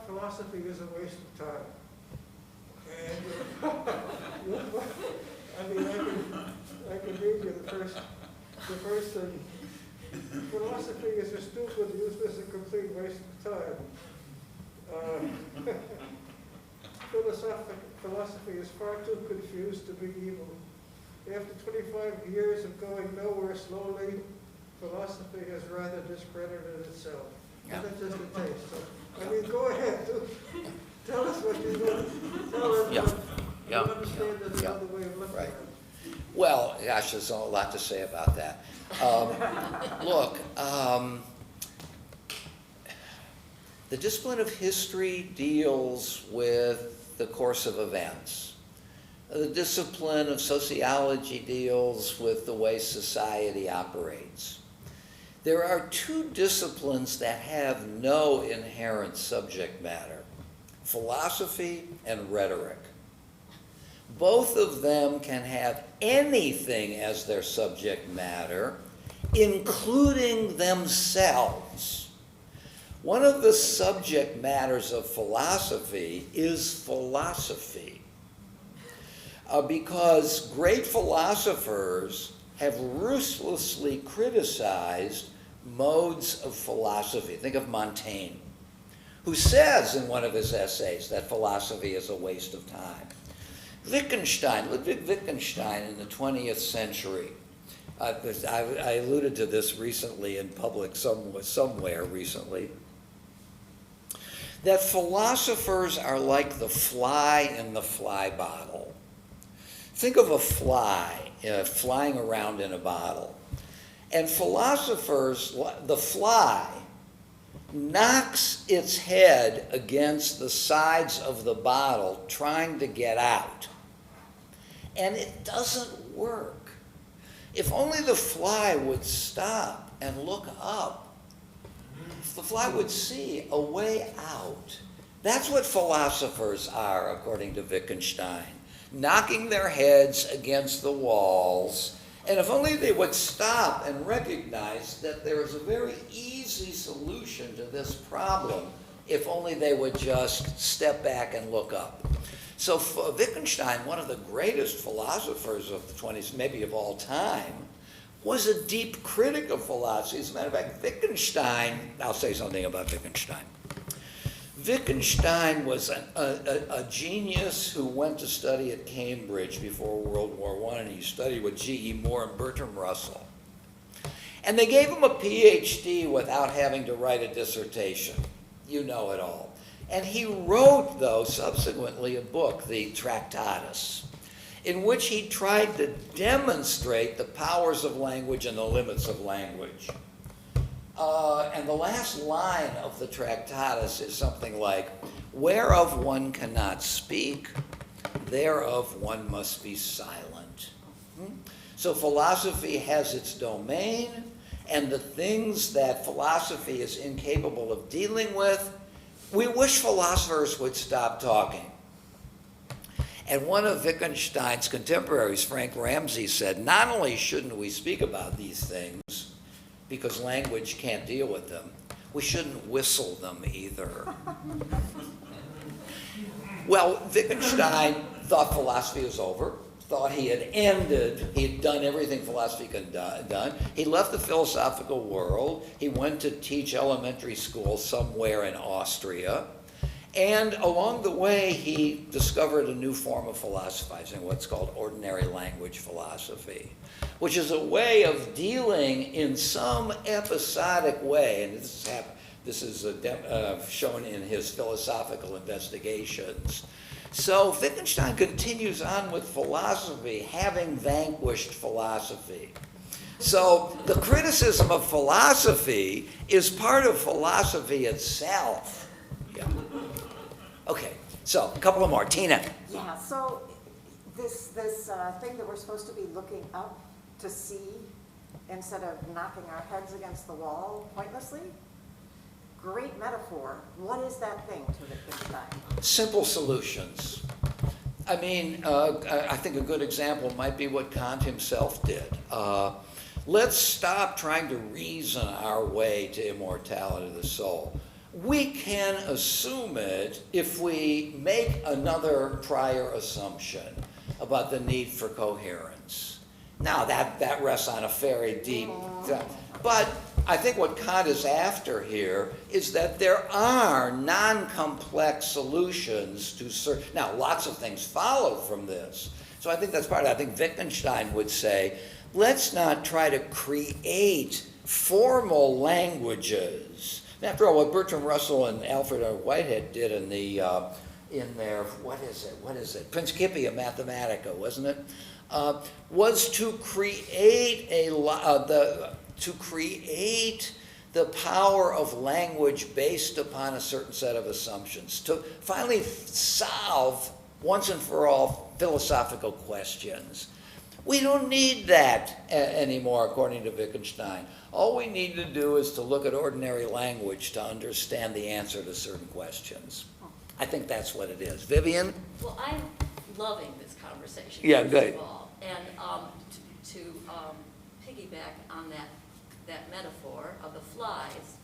philosophy is a waste of time. And I mean, I can read you the first thing. Philosophy is a stupid, useless, and complete waste of time. Philosophy is far too confused to be evil. After 25 years of going nowhere slowly, philosophy has rather discredited itself. Yeah. That's just a taste. So, I mean, go ahead. Tell us what you know. Tell us Yeah. what Yeah. you understand there's Yeah. another way of looking Right. at it. Well, gosh, there's a lot to say about that. Look, the discipline of history deals with the course of events. The discipline of sociology deals with the way society operates. There are 2 disciplines that have no inherent subject matter: philosophy and rhetoric. both of them can have anything as their subject matter, including themselves. One of the subject matters of philosophy is philosophy. Because great philosophers have ruthlessly criticized modes of philosophy. Think of Montaigne, who says in one of his essays that philosophy is a waste of time. Ludwig Wittgenstein in the 20th century, I alluded to this recently in public somewhere recently, that philosophers are like the fly in the fly bottle. Think of a fly flying around in a bottle. And philosophers, the fly, knocks its head against the sides of the bottle trying to get out. And it doesn't work. If only the fly would stop and look up, if the fly would see a way out. That's what philosophers are, according to Wittgenstein, knocking their heads against the walls. And if only they would stop and recognize that there is a very easy solution to this problem, if only they would just step back and look up. So Wittgenstein, one of the greatest philosophers of the 20s, maybe of all time, was a deep critic of philosophy. As a matter of fact, Wittgenstein, I'll say something about Wittgenstein. Wittgenstein was a genius who went to study at Cambridge before World War I, and he studied with G.E. Moore and Bertrand Russell. And they gave him a PhD without having to write a dissertation. You know it all. And he wrote, though, subsequently a book, the Tractatus, in which he tried to demonstrate the powers of language and the limits of language. And the last line of the Tractatus is something like, whereof one cannot speak, thereof one must be silent. So philosophy has its domain, and the things that philosophy is incapable of dealing with, we wish philosophers would stop talking. And one of Wittgenstein's contemporaries, Frank Ramsey, said, not only shouldn't we speak about these things, because language can't deal with them, we shouldn't whistle them either. Well, Wittgenstein thought philosophy was over, thought he had done everything philosophy could done. He left the philosophical world. He went to teach elementary school somewhere in Austria. And along the way, he discovered a new form of philosophizing, what's called ordinary language philosophy, which is a way of dealing in some episodic way, and this is shown in his philosophical investigations. So Wittgenstein continues on with philosophy, having vanquished philosophy. So the criticism of philosophy is part of philosophy itself. Yeah. Okay, so a couple of more. Tina. Yeah, so this thing that we're supposed to be looking up to see instead of knocking our heads against the wall pointlessly, great metaphor. What is that thing to Wittgenstein? Simple solutions. I mean, I think a good example might be what Kant himself did. Let's stop trying to reason our way to immortality of the soul. We can assume it if we make another prior assumption about the need for coherence. Now, that rests on a very deep... But I think what Kant is after here is that there are non-complex solutions to certain... Now, lots of things follow from this. So I think that's part of it. I think Wittgenstein would say, let's not try to create formal languages. After all, what Bertrand Russell and Alfred R. Whitehead did in their, what is it? Principia Mathematica, wasn't it? Was to create the power of language based upon a certain set of assumptions, to finally solve once and for all philosophical questions. We don't need that anymore, according to Wittgenstein. All we need to do is to look at ordinary language to understand the answer to certain questions. I think that's what it is. Vivian? Well, I'm loving this conversation. Yeah, first good. of all. And to piggyback on that metaphor of the flies,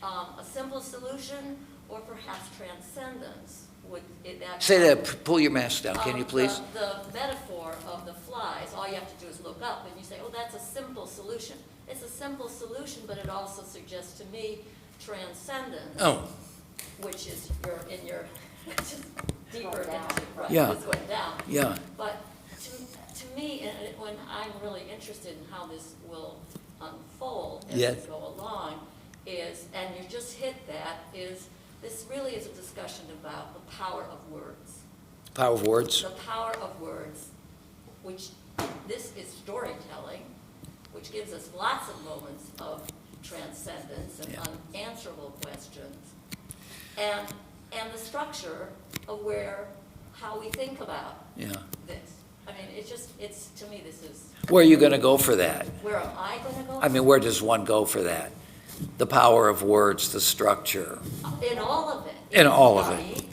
a simple solution or perhaps transcendence would it that. Say that, pull your mask down, can you please? The metaphor of the flies, all you have to do is look up and you say, oh, that's a simple solution. It's a simple solution, but it also suggests to me transcendence. Oh, Which is in your, just deeper into, right, Yeah. it's going down. yeah, But to me, and when I'm really interested in how this will unfold as Yes. we go along, is, and you just hit that, is this really is a discussion about the power of words. power of words. The power of words, which this is storytelling, which gives us lots of moments of transcendence and Yeah. unanswerable questions. And the structure of how we think about Yeah. this. I mean, it's, to me, this is, Where are you going to go for that? where am I gonna go? I mean, where does one go for that? The power of words, the structure. In all of it. In all of it. study,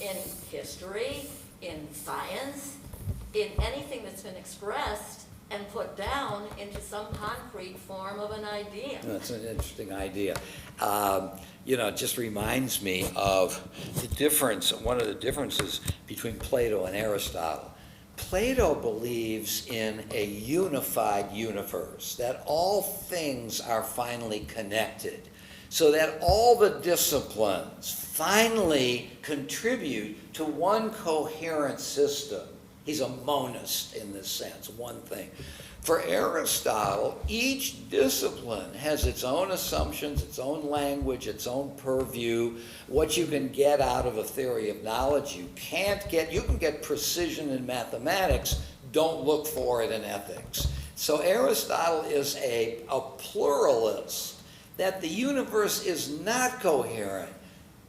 in history, in science, in anything that's been expressed and put down into some concrete form of an idea. That's an interesting idea. It just reminds me of the difference, one of the differences between Plato and Aristotle. Plato believes in a unified universe, that all things are finally connected, so that all the disciplines finally contribute to one coherent system. He's a monist in this sense, one thing. For Aristotle, each discipline has its own assumptions, its own language, its own purview, what you can get out of a theory of knowledge. You can get precision in mathematics, don't look for it in ethics. So Aristotle is a pluralist, that the universe is not coherent.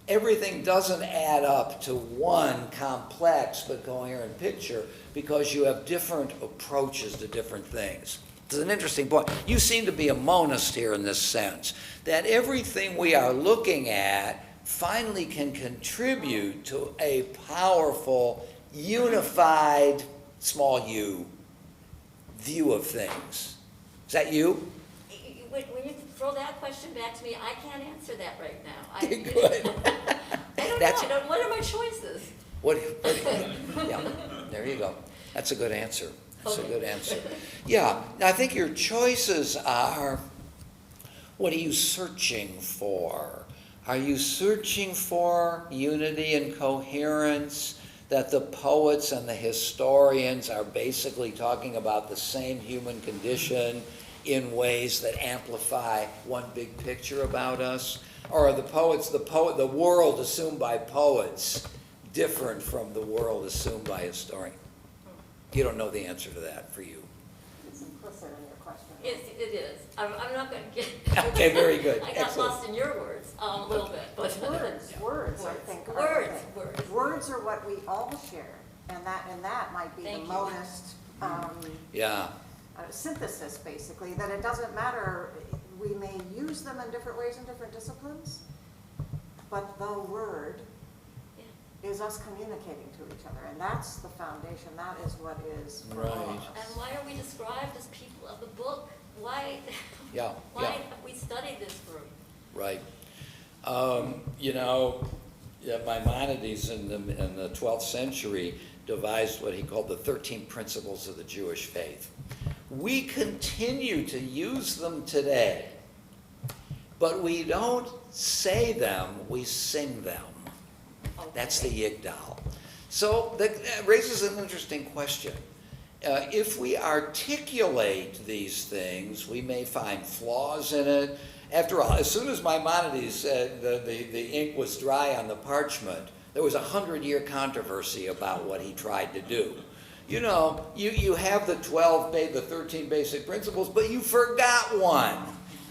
Everything doesn't add up to one complex but coherent picture because you have different approaches to different things. It's an interesting point. You seem to be a monist here in this sense, that everything we are looking at finally can contribute to a powerful, unified, small u, view of things. Is that you? When you throw that question back to me, I can't answer that right now. Good. I don't That's- know, what are my choices? Yeah, there you go. That's a good answer. That's a Okay. good answer. Yeah, I think your choices are, what are you searching for? Are you searching for unity and coherence, that the poets and the historians are basically talking about the same human condition in ways that amplify one big picture about us? Or are the world assumed by poets different from the world assumed by historians? You don't know the answer to that for you. It's implicit in your question. It is. I'm not going to get. Okay, very good. I got Excellent. lost in your words a little bit, but. Words, I think. are the Words, thing. words. Words are what we all share, and that might be the Thank you. monist Yeah, synthesis, basically, that it doesn't matter, we may use them in different ways in different disciplines, but the word Yeah. is us communicating to each other, and that's the foundation, that is what is for all Right. of And us. why are we described as people of the book? Why? yeah, Why yeah, have we studied this group? right. Maimonides in the 12th century devised what he called the 13 principles of the Jewish faith. We continue to use them today, but we don't say them, we sing them. That's the Yigdal. So that raises an interesting question. If we articulate these things, we may find flaws in it. After all, as soon as Maimonides said the ink was dry on the parchment, there was a 100-year controversy about what he tried to do. You have the 13 basic principles, but you forgot one,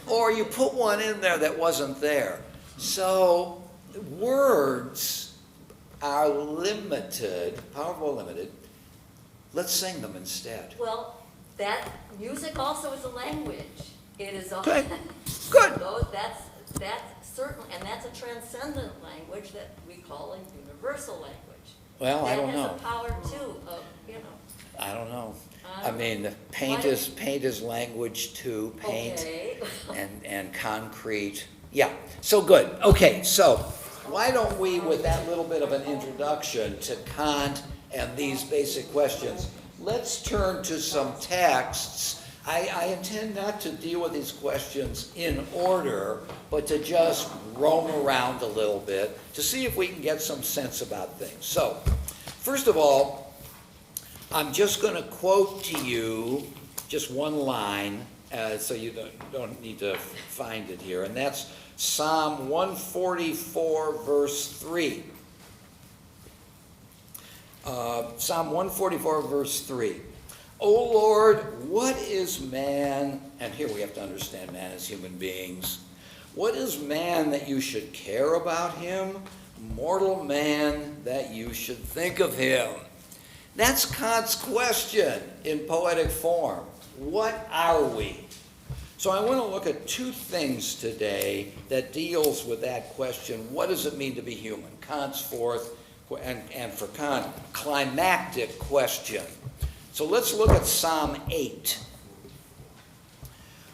or you put one in there that wasn't there. So words are limited, powerful, limited. Let's sing them instead. Well, that music also is a language. It is a. Okay, good. That's certain, and that's a transcendent language that we call a universal language. Well, I don't know. That has a power too, of, you know. I don't know. I I don't mean, paint is language too, paint Okay. and concrete. Yeah, so good. Okay, so why don't we, with that little bit of an introduction to Kant and these basic questions, let's turn to some texts. I intend not to deal with these questions in order, but to just roam around a little bit to see if we can get some sense about things. So, first of all, I'm just going to quote to you just one line, so you don't need to find it here, and that's Psalm 144, verse 3. Psalm 144, verse 3. O Lord, what is man? And here we have to understand man as human beings. What is man that you should care about him? Mortal man that you should think of him. That's Kant's question in poetic form. What are we? So I want to look at two things today that deals with that question. What does it mean to be human? Kant's fourth, and for Kant, climactic question. So let's look at Psalm 8.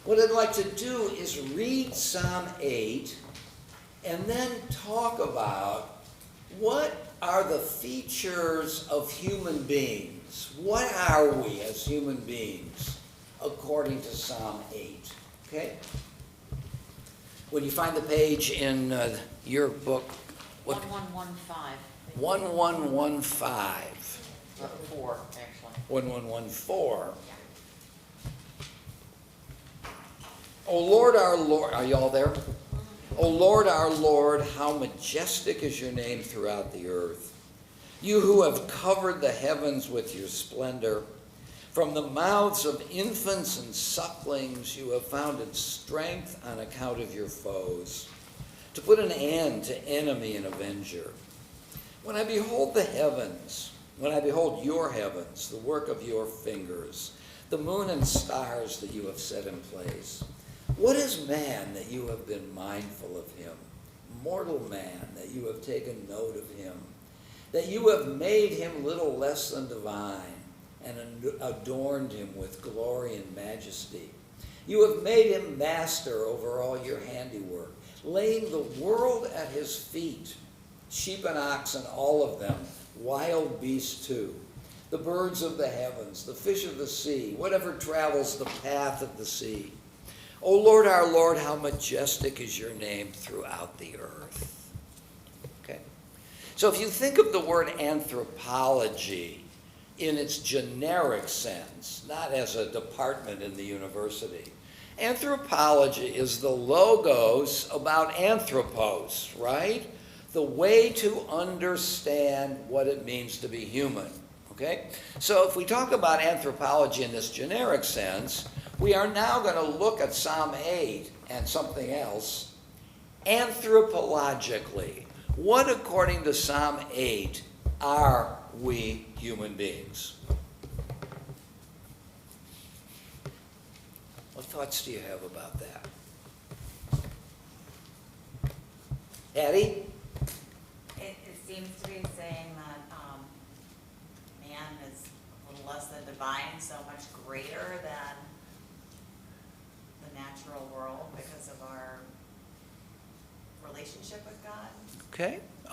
What I'd like to do is read Psalm 8 and then talk about what are the features of human beings. What are we as human beings according to Psalm 8? Okay? When you find the page in your book, what? 1115. 1115. 4, actually. 1114. O Lord, our Lord, are you all there? O Lord, our Lord, how majestic is your name throughout the earth. You who have covered the heavens with your splendor. From the mouths of infants and sucklings you have founded strength on account of your foes, to put an end to enemy and avenger. When I behold the heavens, when I behold your heavens, the work of your fingers, the moon and stars that you have set in place, what is man that you have been mindful of him? Mortal man that you have taken note of him, that you have made him little less than divine and adorned him with glory and majesty. You have made him master over all your handiwork, laying the world at his feet, sheep and oxen, all of them, wild beasts too, the birds of the heavens, the fish of the sea, whatever travels the path of the sea. O Lord, our Lord, how majestic is your name throughout the earth. Okay? So if you think of the word anthropology in its generic sense, not as a department in the university, anthropology is the logos about anthropos, right? The way to understand what it means to be human. Okay? So if we talk about anthropology in this generic sense, we are now going to look at Psalm 8 and something else anthropologically. What, according to Psalm 8, are we human beings? What thoughts do you have about that? Addie? It seems to be saying that man is a little less than divine, so much greater than the natural world because of our relationship with God.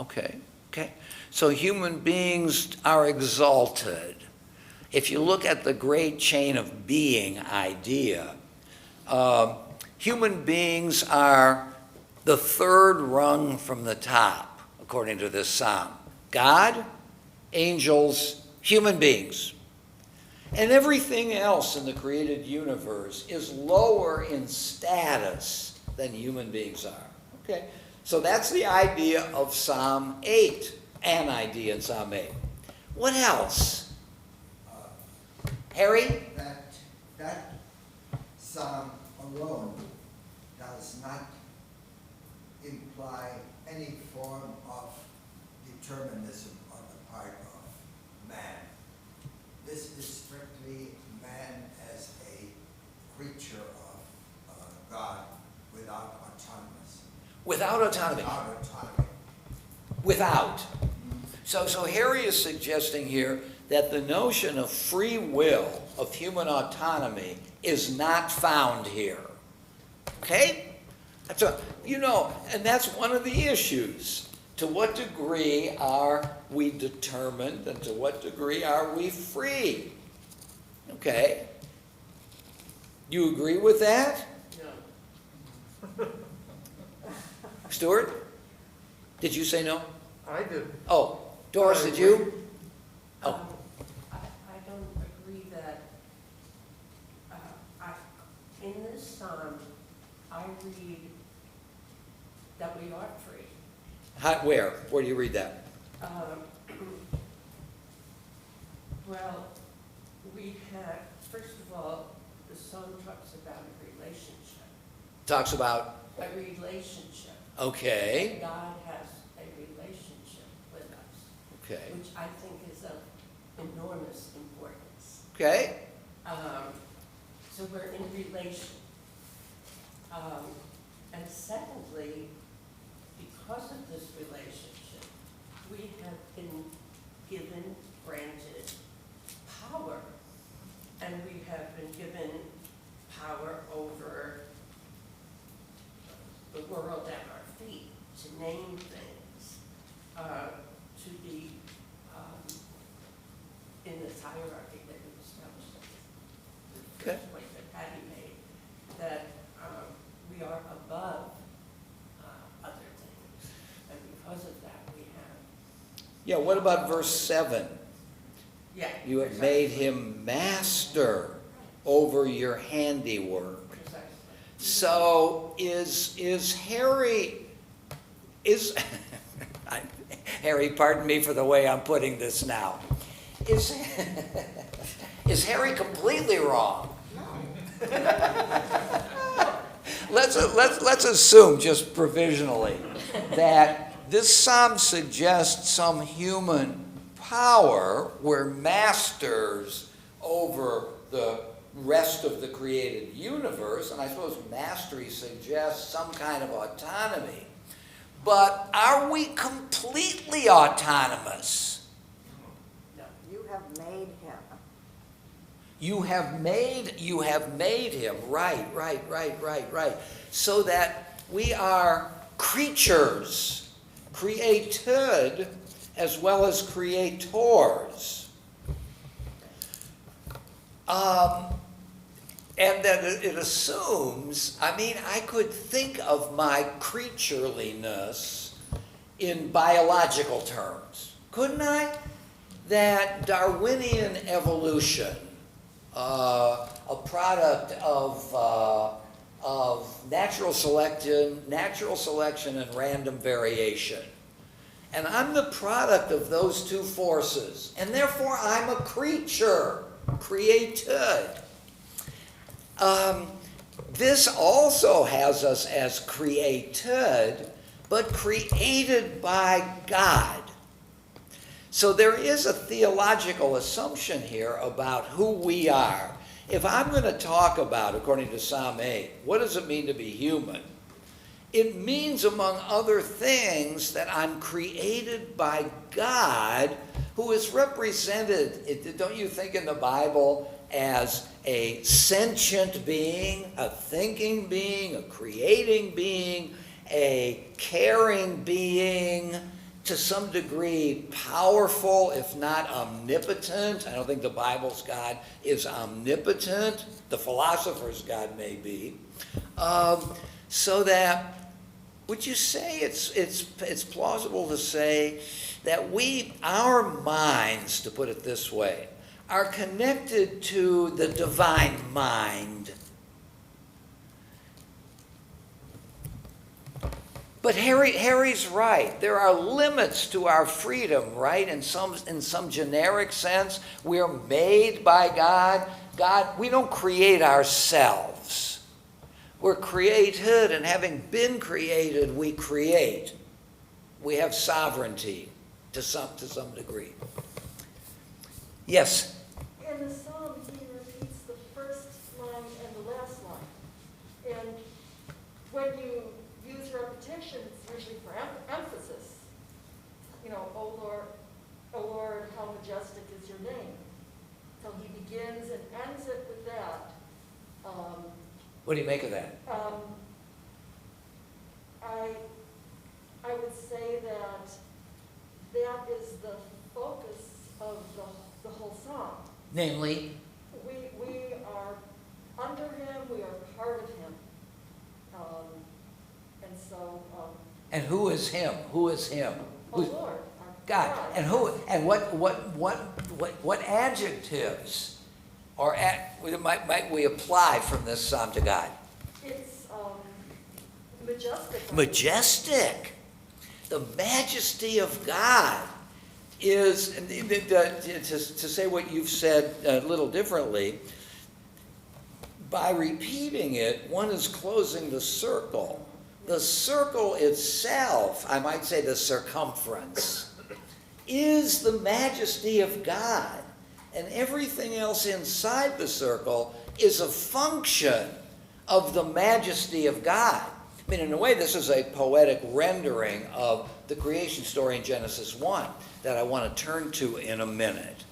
Okay. So human beings are exalted. If you look at the great chain of being idea, human beings are the third rung from the top, according to this psalm. God, angels, human beings. And everything else in the created universe is lower in status than human beings are. Okay? So that's the idea of Psalm 8, an idea in Psalm 8. What else? Harry? That psalm alone does not imply any form of determinism on the part of man. This is strictly man as a creature of God without autonomy. Without autonomy. Without autonomy. Without. So Harry is suggesting here that the notion of free will, of human autonomy, is not found here. Okay? And that's one of the issues. To what degree are we determined, and to what degree are we free? Okay? You agree with that? No. Stuart? Did you say no? I didn't. Oh, Doris, did you? Oh, I don't agree that, in this psalm, I read that we are free. where? Where do you read that? Well, we have, first of all, the psalm talks about a relationship. Talks about, A relationship. okay, God has a relationship with us, okay, which I think is of enormous importance. okay, So we're in relation. And secondly, because of this relationship, we have been given, granted power. And we have been given power over the world at our feet, to name things, to be in this hierarchy that we established. The Okay. first point that Patty made, that we are above other things, and because of that, we have. yeah, what about verse 7? Yeah. You have made him master over your handiwork. Precisely. So is Harry, Harry, pardon me for the way I'm putting this now. Is Harry completely wrong? Let's assume, just provisionally, that this psalm suggests some human power. We're masters over the rest of the created universe, and I suppose mastery suggests some kind of autonomy. But are we completely autonomous? No. You have made him. You have made him, right. So that we are creatures, created as well as creators. And that it assumes, I could think of my creatureliness in biological terms, couldn't I? That Darwinian evolution, a product of natural selection and random variation. And I'm the product of those two forces, and therefore I'm a creature, created. This also has us as created, but created by God. So there is a theological assumption here about who we are. If I'm going to talk about, according to Psalm 8, what does it mean to be human? It means, among other things, that I'm created by God, who is represented, don't you think, in the Bible as a sentient being, a thinking being, a creating being, a caring being, to some degree powerful, if not omnipotent. I don't think the Bible's God is omnipotent. The philosopher's God may be. So that, would you say it's plausible to say that our minds, to put it this way, are connected to the divine mind? But Harry's right. There are limits to our freedom, right? In some generic sense, we're made by God. God, we don't create ourselves. We're created, and having been created, we create. We have sovereignty to some degree. Yes? In the psalm, he repeats the first line and the last line. And when you use repetition, it's usually for emphasis. You know, oh Lord, majestic is your name. So he begins and ends it with that. What do you make of that? I would say that that is the focus of the whole song. Namely? We are under him, we are part of him. And so, And who is him? Who is him? oh Who's Lord, our God? And who? And what adjectives or might we apply from this psalm to God? It's majestic. Majestic. The majesty of God is, to say what you've said a little differently, by repeating it, one is closing the circle. The circle itself, I might say the circumference, is the majesty of God. And everything else inside the circle is a function of the majesty of God. I mean, in a way, this is a poetic rendering of the creation story in Genesis 1 that I want to turn to in a minute.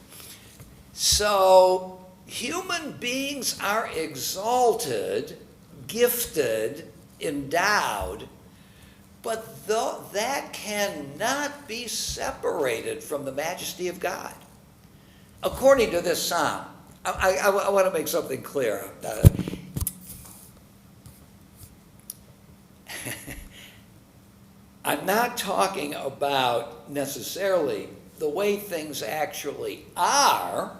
So, human beings are exalted, gifted, endowed, but that cannot be separated from the majesty of God. According to this psalm, I want to make something clear. I'm not talking about necessarily the way things actually are,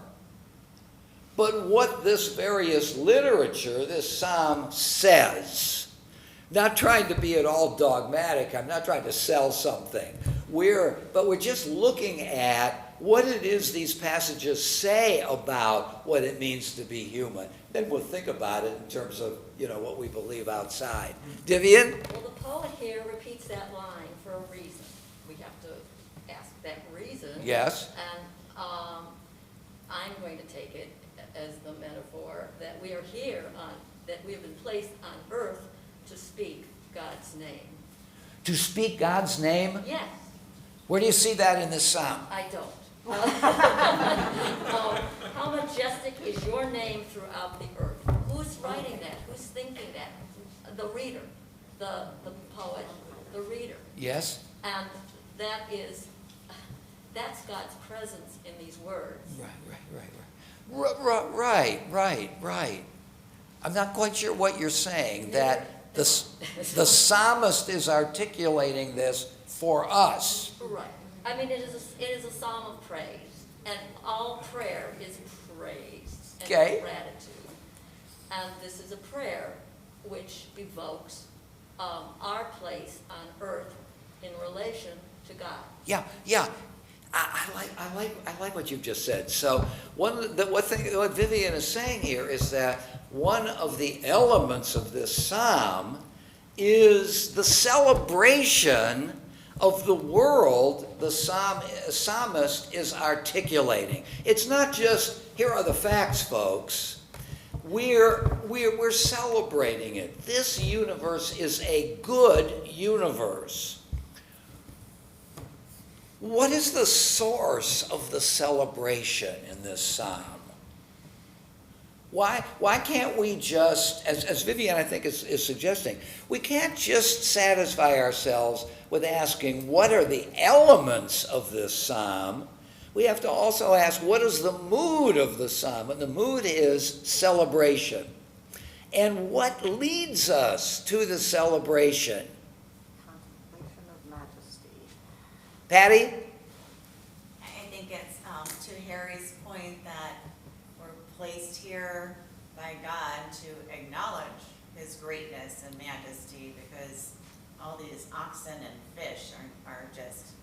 but what this various literature, this psalm says. Not trying to be at all dogmatic. I'm not trying to sell something. But we're just looking at what it is these passages say about what it means to be human. Then we'll think about it in terms of, what we believe outside. Vivian? Well, the poet here repeats that line for a reason. We have to ask that reason. Yes. And I'm going to take it as the metaphor that we are here that we have been placed on earth to speak God's name. To speak God's name? Yes. Where do you see that in this psalm? I don't. How majestic is your name throughout the earth? Who's writing that? Who's thinking that? The reader, the poet, the reader. Yes. And that's God's presence in these words. Right. I'm not quite sure what you're saying, that the psalmist is articulating this for us. Right. I mean, it is a psalm of praise, and all prayer is praise and gratitude. And this is a prayer which evokes our place on earth in relation to God. Yeah. I like what you've just said. So what Vivian is saying here is that one of the elements of this psalm is the celebration of the world the psalmist is articulating. It's not just, here are the facts, folks. We're celebrating it. This universe is a good universe. What is the source of the celebration in this psalm? Why can't we just, as Vivian I think is suggesting, we can't just satisfy ourselves with asking what are the elements of this psalm. We have to also ask what is the mood of the psalm, and the mood is celebration. And what leads us to the celebration? Contemplation of majesty. Patty? I think it's to Harry's point that we're placed here by God to acknowledge his greatness and majesty, because all these oxen and fish are just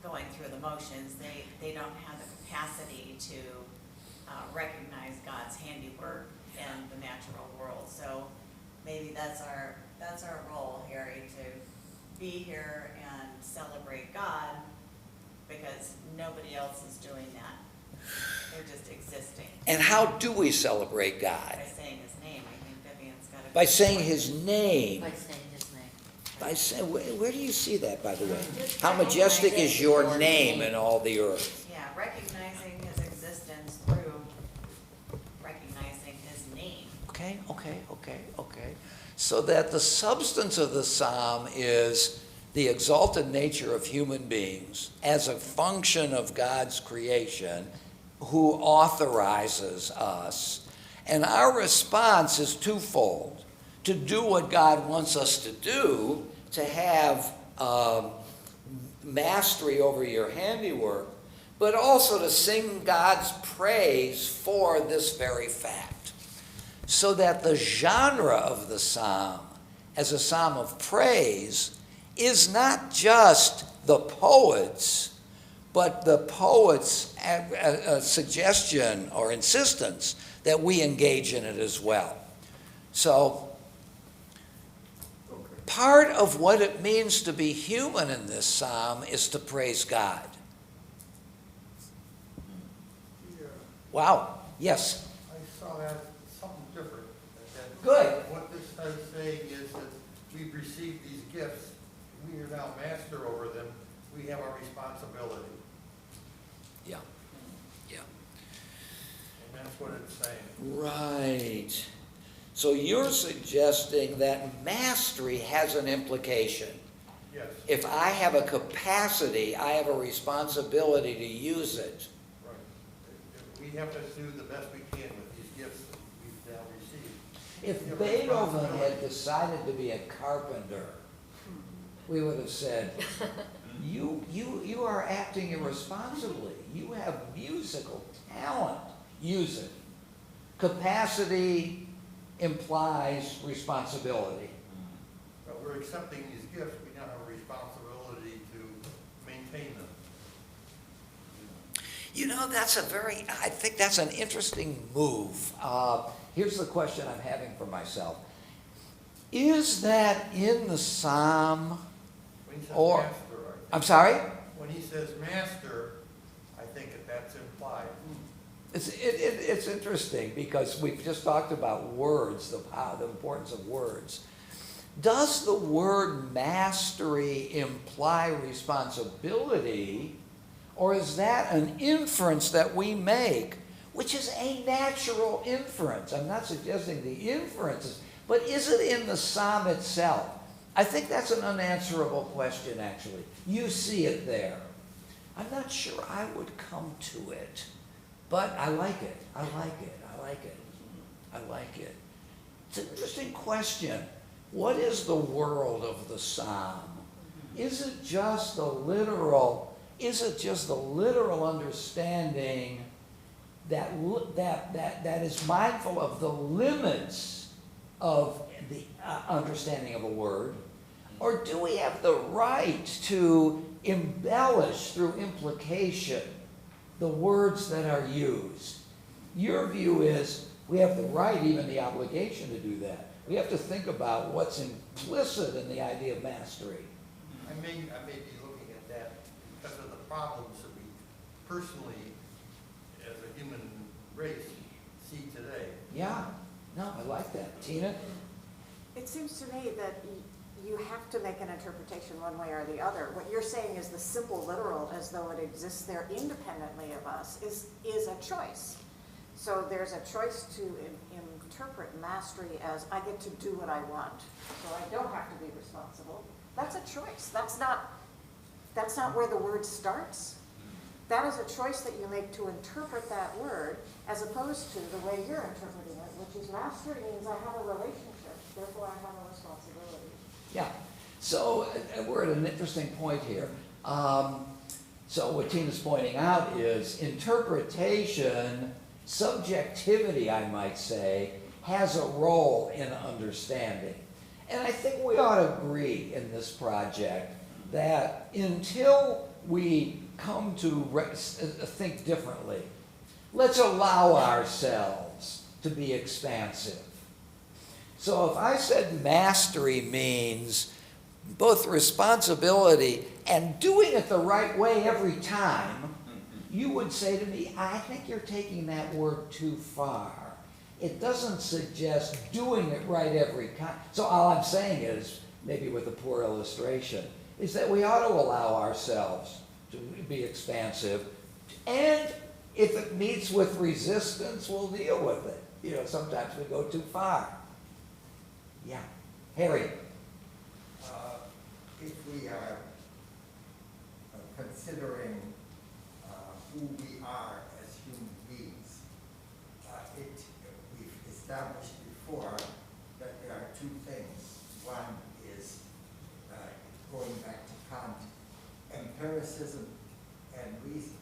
going through the motions. They don't have the capacity to recognize God's handiwork in the natural world. So maybe that's our role, Harry, to be here and celebrate God, because nobody else is doing that. They're just existing. And how do we celebrate God? By saying his name. I think Vivian's got to. By saying his name. By saying his name. Where do you see that, by the way? How majestic is your name in all the earth? Yeah, recognizing his existence through recognizing his name. Okay. So that the substance of the psalm is the exalted nature of human beings as a function of God's creation who authorizes us. And our response is twofold: to do what God wants us to do, to have mastery over your handiwork, but also to sing God's praise for this very fact. So that the genre of the psalm, as a psalm of praise, is not just the poet's, but the poet's suggestion or insistence that we engage in it as well. So, part of what it means to be human in this psalm is to praise God. Yeah. Wow, yes. I saw that something different. That Good. What this is saying is that we've received these gifts, we are now master over them, we have a responsibility. Yeah. And that's what it's saying. Right. So you're suggesting that mastery has an implication. Yes, If I have a capacity, I have a responsibility to use it. right. We have to do the best we can with these gifts that we've now received. If Beethoven had decided to be a carpenter, we would have said, you are acting irresponsibly. You have musical talent. Use it. Capacity implies responsibility. But we're accepting these gifts, we now have a responsibility to maintain them. You know, I think that's an interesting move. Here's the question I'm having for myself. Is that in the psalm? When he says Or- master, I'm sorry? when he says master, I think that that's implied. It's interesting because we've just talked about words, the importance of words. Does the word mastery imply responsibility, or is that an inference that we make, which is a natural inference? I'm not suggesting the inferences, but is it in the psalm itself? I think that's an unanswerable question, actually. You see it there. I'm not sure I would come to it. But I like it. It's an interesting question. What is the world of the psalm? Is it just the literal understanding that is mindful of the limits of the understanding of a word? Or do we have the right to embellish through implication the words that are used? Your view is we have the right, even the obligation to do that. We have to think about what's implicit in the idea of mastery. I may be looking at that because of the problems that we personally, as a human race, see today. Yeah, no, I like that. Tina? It seems to me that you have to make an interpretation one way or the other. What you're saying is the simple literal, as though it exists there independently of us, is a choice. So there's a choice to interpret mastery as I get to do what I want, so I don't have to be responsible. That's a choice. That's not where the word starts. That is a choice that you make to interpret that word, as opposed to the way you're interpreting it, which is mastery means I have a relationship, therefore I have a responsibility. Yeah. So we're at an interesting point here. So what Tina's pointing out is interpretation, subjectivity, I might say, has a role in understanding. And I think we ought to agree in this project that until we come to think differently, let's allow ourselves to be expansive. So if I said mastery means both responsibility and doing it the right way every time, you would say to me, I think you're taking that word too far. It doesn't suggest doing it right every time. So all I'm saying is, maybe with a poor illustration, is that we ought to allow ourselves to be expansive And if it meets with resistance, we'll deal with it. You know, sometimes we go too far. Yeah. Harry? If we are considering who we are as human beings, we've established before that there are two things. One is, going back to Kant, empiricism and reason.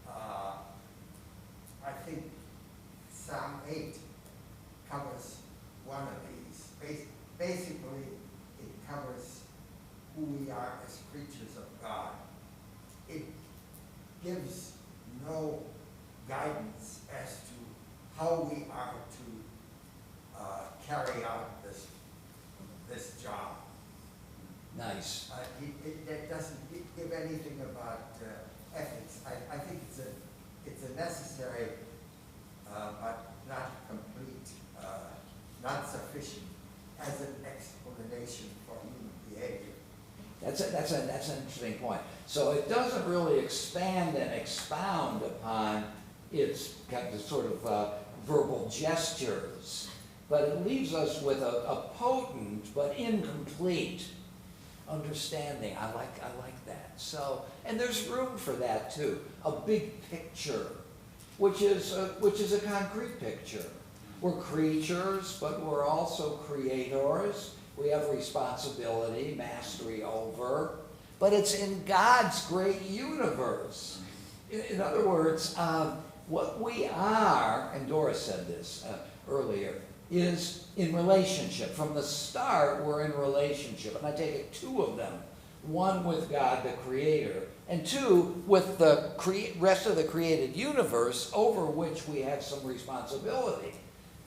I think Psalm 8 covers one of these. Basically, it covers who we are as creatures of God. It gives no guidance as to how we are to carry out this job. Nice. It doesn't give anything about ethics. I think it's a necessary but not complete, not sufficient as an explanation for human behavior. That's an interesting point. So it doesn't really expand and expound upon its kind of sort of verbal gestures, but it leaves us with a potent but incomplete understanding. I like that. So, and there's room for that too. A big picture, which is a concrete picture. We're creatures, but we're also creators. We have responsibility, mastery over, but it's in God's great universe. In other words, what we are, and Doris said this earlier, is in relationship. From the start, we're in relationship. And I take it two of them. One with God, the Creator, and two with the rest of the created universe over which we have some responsibility.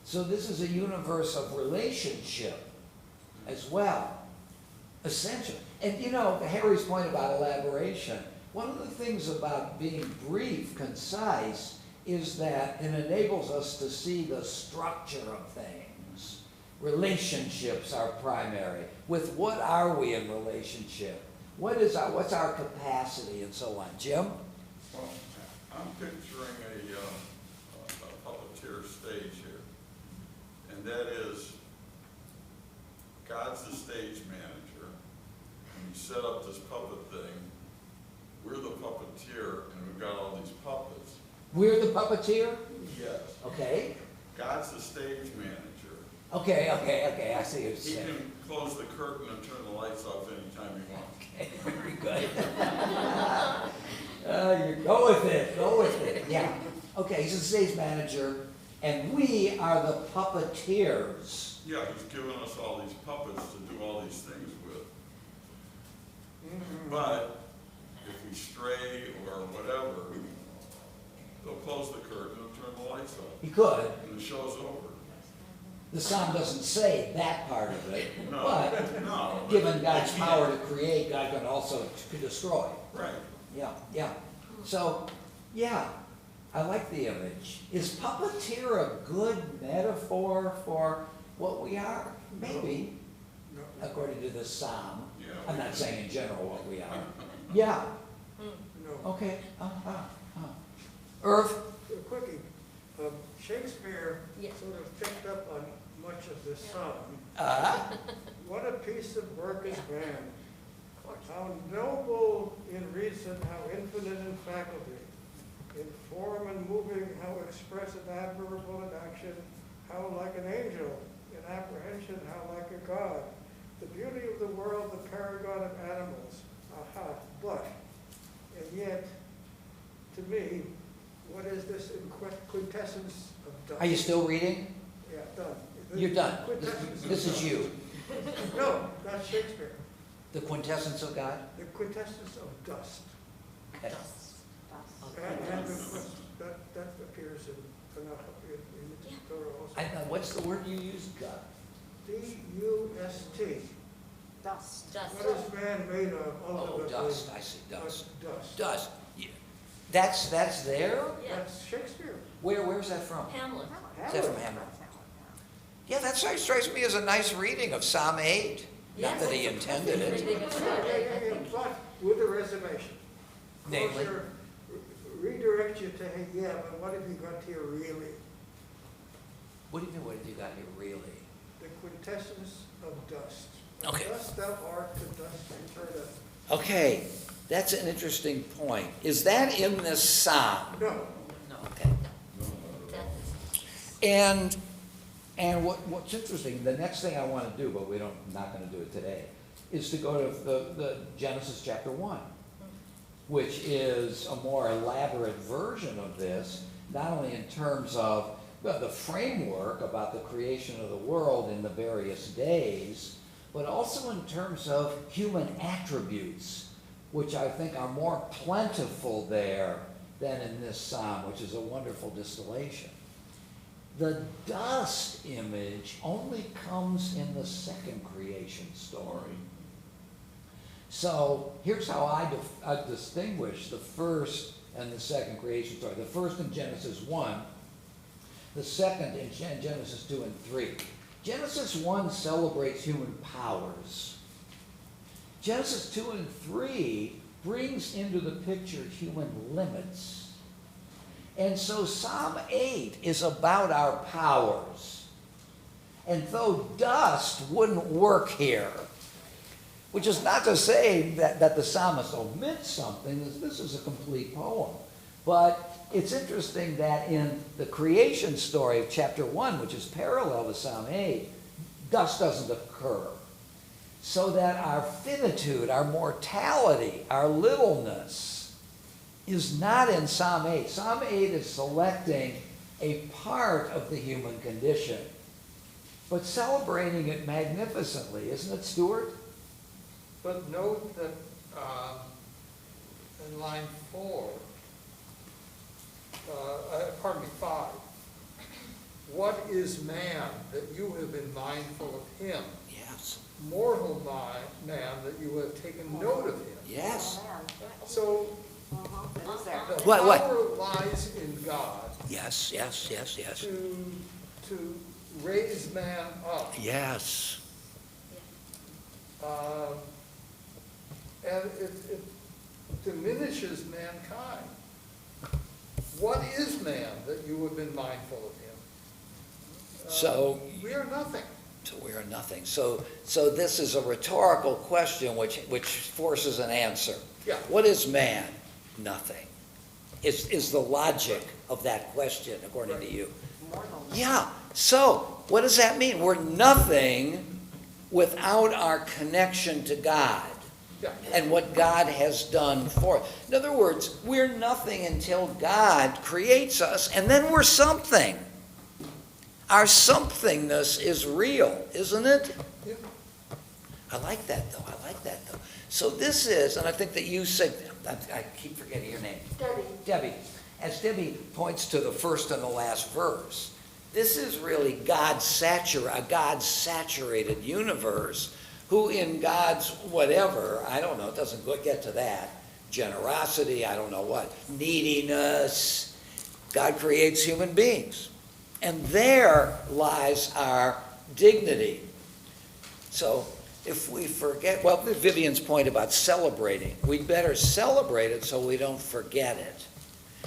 So this is a universe of relationship as well, essential. And you know, Harry's point about elaboration, one of the things about being brief, concise, is that it enables us to see the structure of things. Relationships are primary. With what are we in relationship? What's our capacity and so on? Jim? Well, I'm picturing a puppeteer stage here. And that is, God's the stage manager. And he set up this puppet thing. We're the puppeteer, and we've got all these puppets. We're the puppeteer? Yes. Okay. God's the stage manager. Okay, I see what you're He saying. can close the curtain and turn the lights off anytime he wants. Okay, very good. Go with it, yeah. Okay, he's the stage manager, and we are the puppeteers. Yeah, he's given us all these puppets to do all these things with. But if we stray or whatever, they'll close the curtain and turn the lights off. He could. And the show's over. The psalm doesn't say that part of it, No, but no. given God's power to create, God can also destroy. Right. Yeah. So, yeah, I like the image. Is puppeteer a good metaphor for what we are? Maybe, No. according to this psalm. Yeah. I'm not saying in general what we are. Yeah, No. okay. Irv? A quickie. Shakespeare Yes. sort of picked up on much of this psalm. What a piece of work is man. How noble in reason, how infinite in faculty, in form and moving, how expressive, admirable in action, how like an angel, in apprehension, how like a god. The beauty of the world, the paragon of animals. Aha, but, and yet, to me, what is this quintessence of dust? Are you still reading? Yeah, done. You're done. Quintessence of This is dust. you. No, not Shakespeare. The quintessence of God? The quintessence of dust. Okay. And that appears in the Torah also. I know, what's the word you used? God. D-U-S-T. Dust. Dust. What is man made of Oh, ultimately? dust, I see, dust. Dust. Dust, yeah. That's there? Yeah, That's Shakespeare. Where's that from? Hamlet. Is that from Hamlet? Yeah, that strikes me as a nice reading of Psalm 8. Not that he intended it. Reading of Psalm. But with a reservation. Namely? Closer redirect you to, hey, yeah, but what have you got here really? What do you mean, what have you got here really? The quintessence of dust. Okay. Dust thou art, to dust returneth. Okay, that's an interesting point. Is that in this psalm? No, No. Okay. That- And what's interesting, the next thing I want to do, but not going to do it today, is to go to the Genesis chapter 1, which is a more elaborate version of this, not only in terms of the framework about the creation of the world in the various days, but also in terms of human attributes, which I think are more plentiful there than in this psalm, which is a wonderful distillation. The dust image only comes in the second creation story. So here's how I distinguish the first and the second creation story. The first in Genesis 1, the second in Genesis 2 and 3. Genesis 1 celebrates human powers. Genesis 2 and 3 brings into the picture human limits. And so Psalm 8 is about our powers. And though dust wouldn't work here, which is not to say that the psalmist omits something, this is a complete poem. But it's interesting that in the creation story of chapter 1, which is parallel to Psalm 8, dust doesn't occur. So that our finitude, our mortality, our littleness, is not in Psalm 8. Psalm 8 is selecting a part of the human condition, but celebrating it magnificently, isn't it, Stuart? But note that in line 4, pardon me, 5, what is man that you have been mindful of him? Yes. Mortal man that you have taken note of him. Yes. Oh, man. So It is there. the What? power lies in God Yes, yes, yes, yes. to raise man up. Yes. And it diminishes mankind. What is man that you have been mindful of him? So We are nothing. So we are nothing. So this is a rhetorical question which forces an answer. Yeah. What is man? Nothing. Is the logic of that question, according to you. Mortal. Yeah. So what does that mean? We're nothing without our connection to God Yeah. and what God has done for us. In other words, we're nothing until God creates us, and then we're something. Our somethingness is real, isn't it? Yeah. I like that, though. So this is, and I think that you said, I keep forgetting your name. Debbie. As Debbie points to the first and the last verse, this is really a God-saturated universe who in God's whatever, I don't know, it doesn't get to that, generosity, I don't know what, neediness, God creates human beings. And there lies our dignity. So if we forget, well, Vivian's point about celebrating, we'd better celebrate it so we don't forget it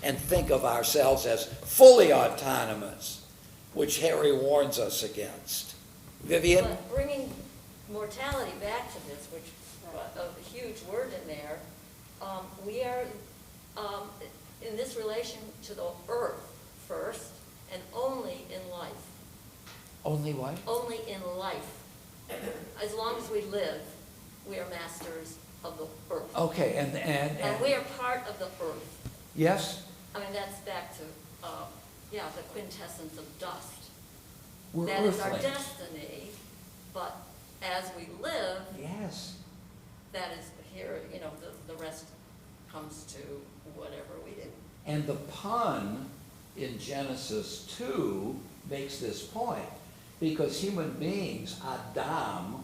and think of ourselves as fully autonomous, which Harry warns us against. Vivian? But bringing mortality back to this, which a huge word in there, we are in this relation to the earth first and only in life. Only what? Only in life. As long as we live, we are masters of the earth. Okay, And we are part of the earth. yes, I mean, that's back to, the quintessence of dust. we're That is our earthlings. destiny, but as we live, Yes. that is here, the rest comes to whatever we do. And the pun in Genesis 2 makes this point, because human beings, Adam,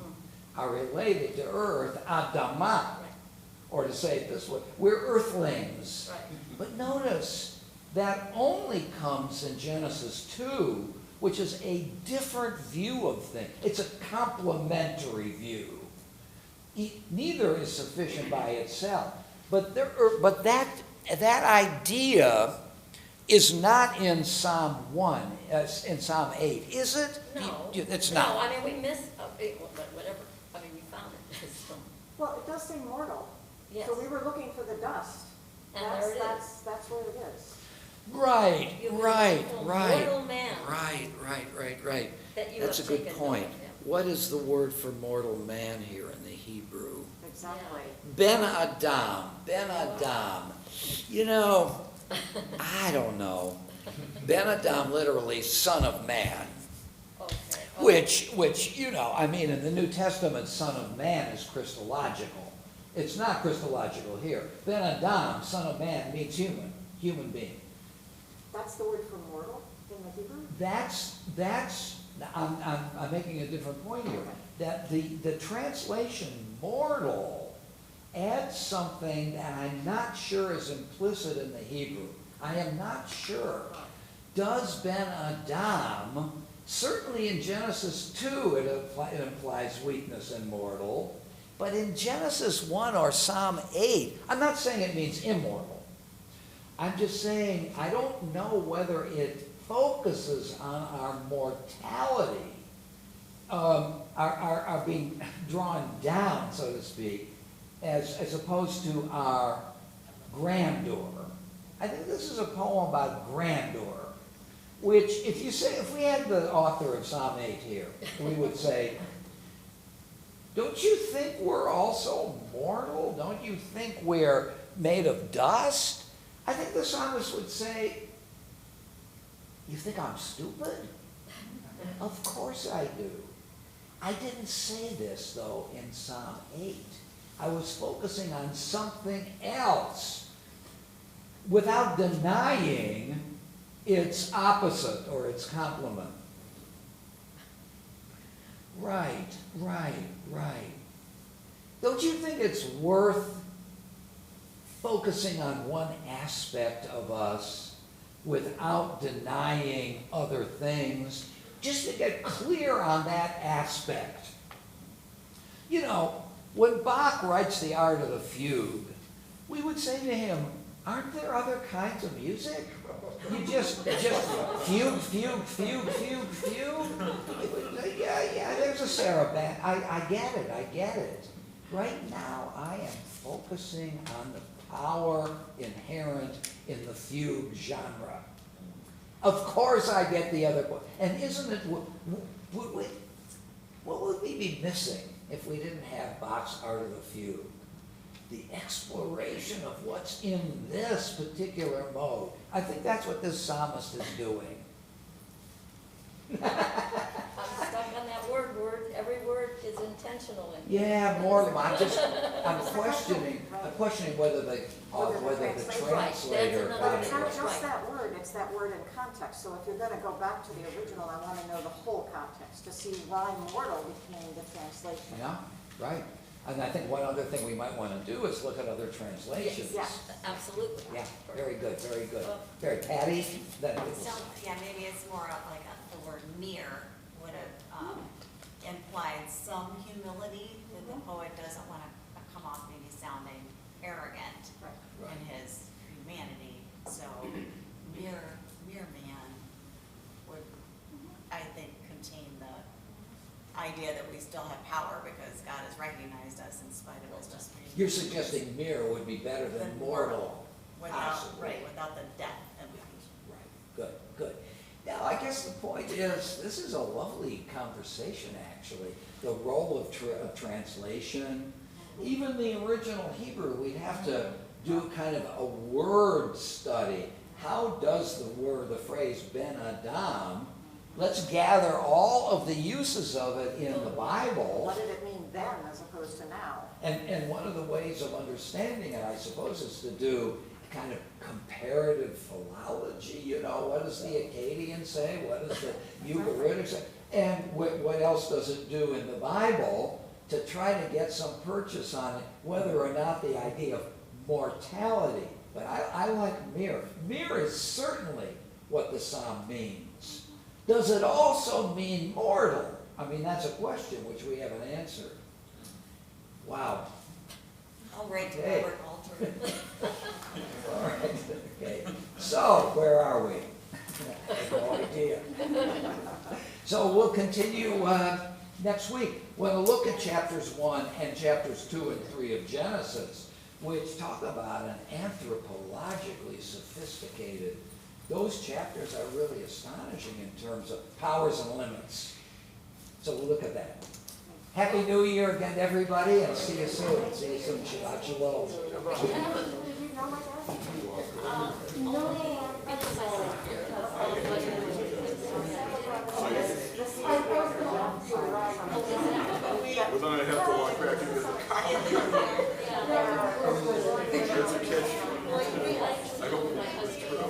are related to earth, Adamah, Right. or to say it this way, we're earthlings. Right. But notice, that only comes in Genesis 2, which is a different view of things. It's a complementary view. Neither is sufficient by itself. But that that idea is not in Psalm 1, in Psalm 8, is it? No. It's No, not. I mean, we missed, whatever, I mean, we found it, so, Well, it does say mortal. yes. So we were looking for the dust. And there it is. That's where it is. Right, You right, little right. mortal man. Right. That you That's a have good taken point. note of him. What is the word for mortal man here in the Hebrew? Exactly. Ben Adam. You know, I don't know. Ben Adam, literally son of man. Okay. Oh, Which, you know, I mean, in the New Testament, son of man is Christological. It's not Christological here. Ben Adam, son of man, means human being. That's the word for mortal in the Hebrew? I'm making a different point here. That the translation mortal adds something that I'm not sure is implicit in the Hebrew. I am not sure. Does Ben Adam, certainly in Genesis 2 it implies weakness and mortal, but in Genesis 1 or Psalm 8, I'm not saying it means immortal. I'm just saying I don't know whether it focuses on our mortality, our being drawn down, so to speak, as opposed to our grandeur. I think this is a poem about grandeur, which if we had the author of Psalm 8 here, we would say, don't you think we're also mortal? Don't you think we're made of dust? I think the psalmist would say, you think I'm stupid? Of course I do. I didn't say this, though, in Psalm 8. I was focusing on something else without denying its opposite or its complement. Right. Don't you think it's worth focusing on one aspect of us without denying other things, just to get clear on that aspect? You know, when Bach writes the Art of the Fugue, we would say to him, aren't there other kinds of music? You just fugue. Yeah, there's a saraband. I get it. Right now, I am focusing on the power inherent in the fugue genre. Of course I get the other one. And isn't it, what would we be missing if we didn't have Bach's Art of the Fugue? The exploration of what's in this particular mode. I think that's what this psalmist is doing. I'm stuck on that word. Every word is intentional. Yeah, more than I'm questioning whether the translator another But got it's it not right. just that word, it's that word in context. So if you're gonna go back to the original, I wanna know the whole context to see why mortal became the translation. Yeah, right. And I think one other thing we might want to do is look at other translations. Yes. Absolutely. Yeah, very good. Very Patty, that So, yeah, maybe it's more of like the word mere would have implied some humility, that the poet doesn't want to come off maybe sounding arrogant in his humanity. So mere man would, I think, contain the idea that we still have power because God has recognized us in spite of us just being. You're suggesting mere would be better than mortal. Without the death implication. Right, good. Now, I guess the point is, this is a lovely conversation, actually. The role of translation, even the original Hebrew, we'd have to do kind of a word study. How does the phrase Ben Adam, let's gather all of the uses of it in the Bible. What did it mean then as opposed to now? And one of the ways of understanding it, I suppose, is to do kind of comparative philology. You know, what does the Akkadian say? What does the Ugaritic say? And what else does it do in the Bible to try to get some purchase on it, whether or not the idea of mortality. But I like mere. Mere is certainly what the psalm means. Does it also mean mortal? I mean, that's a question which we haven't answered. Wow. I'll write to Okay. Robert alternately. All right. we'll continue next week. We'll look at chapters 1 and chapters 2 and 3 of Genesis, which talk about an anthropologically sophisticated. Those chapters are really astonishing in terms of powers and limits. So we'll look at that. Happy New Year again, everybody, and see you soon. See you soon. Shabbat Shalom. But then I have to walk back and get the cow. There's a catch. I hope it's true.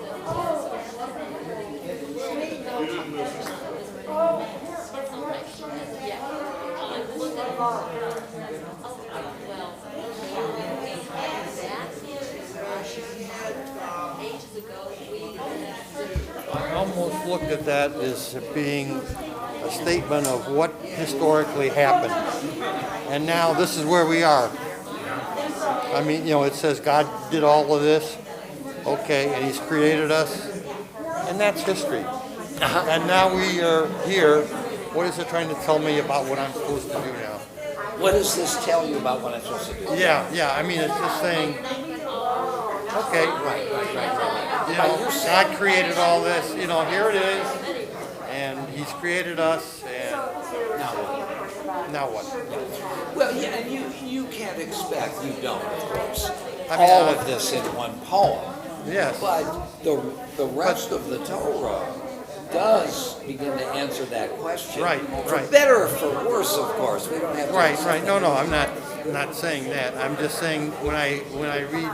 You didn't miss it. I almost looked at that as being a statement of what historically happened. And now this is where we are. I mean, it says God did all of this, okay, and He's created us, and that's history. And now we are here. What is it trying to tell me about what I'm supposed to do now? What does this tell you about what I'm supposed to do? Yeah, I mean, it's just saying, okay, Right. God created all this, here it is, and He's created us, and now what? Well, yeah, and you can't expect, you don't, of course, I mean, all of this in one poem. Yes. But the rest of the Torah does begin to answer that question. Right. For better or for worse, of course. We don't have to Right. No, I'm not saying that. I'm just saying when I read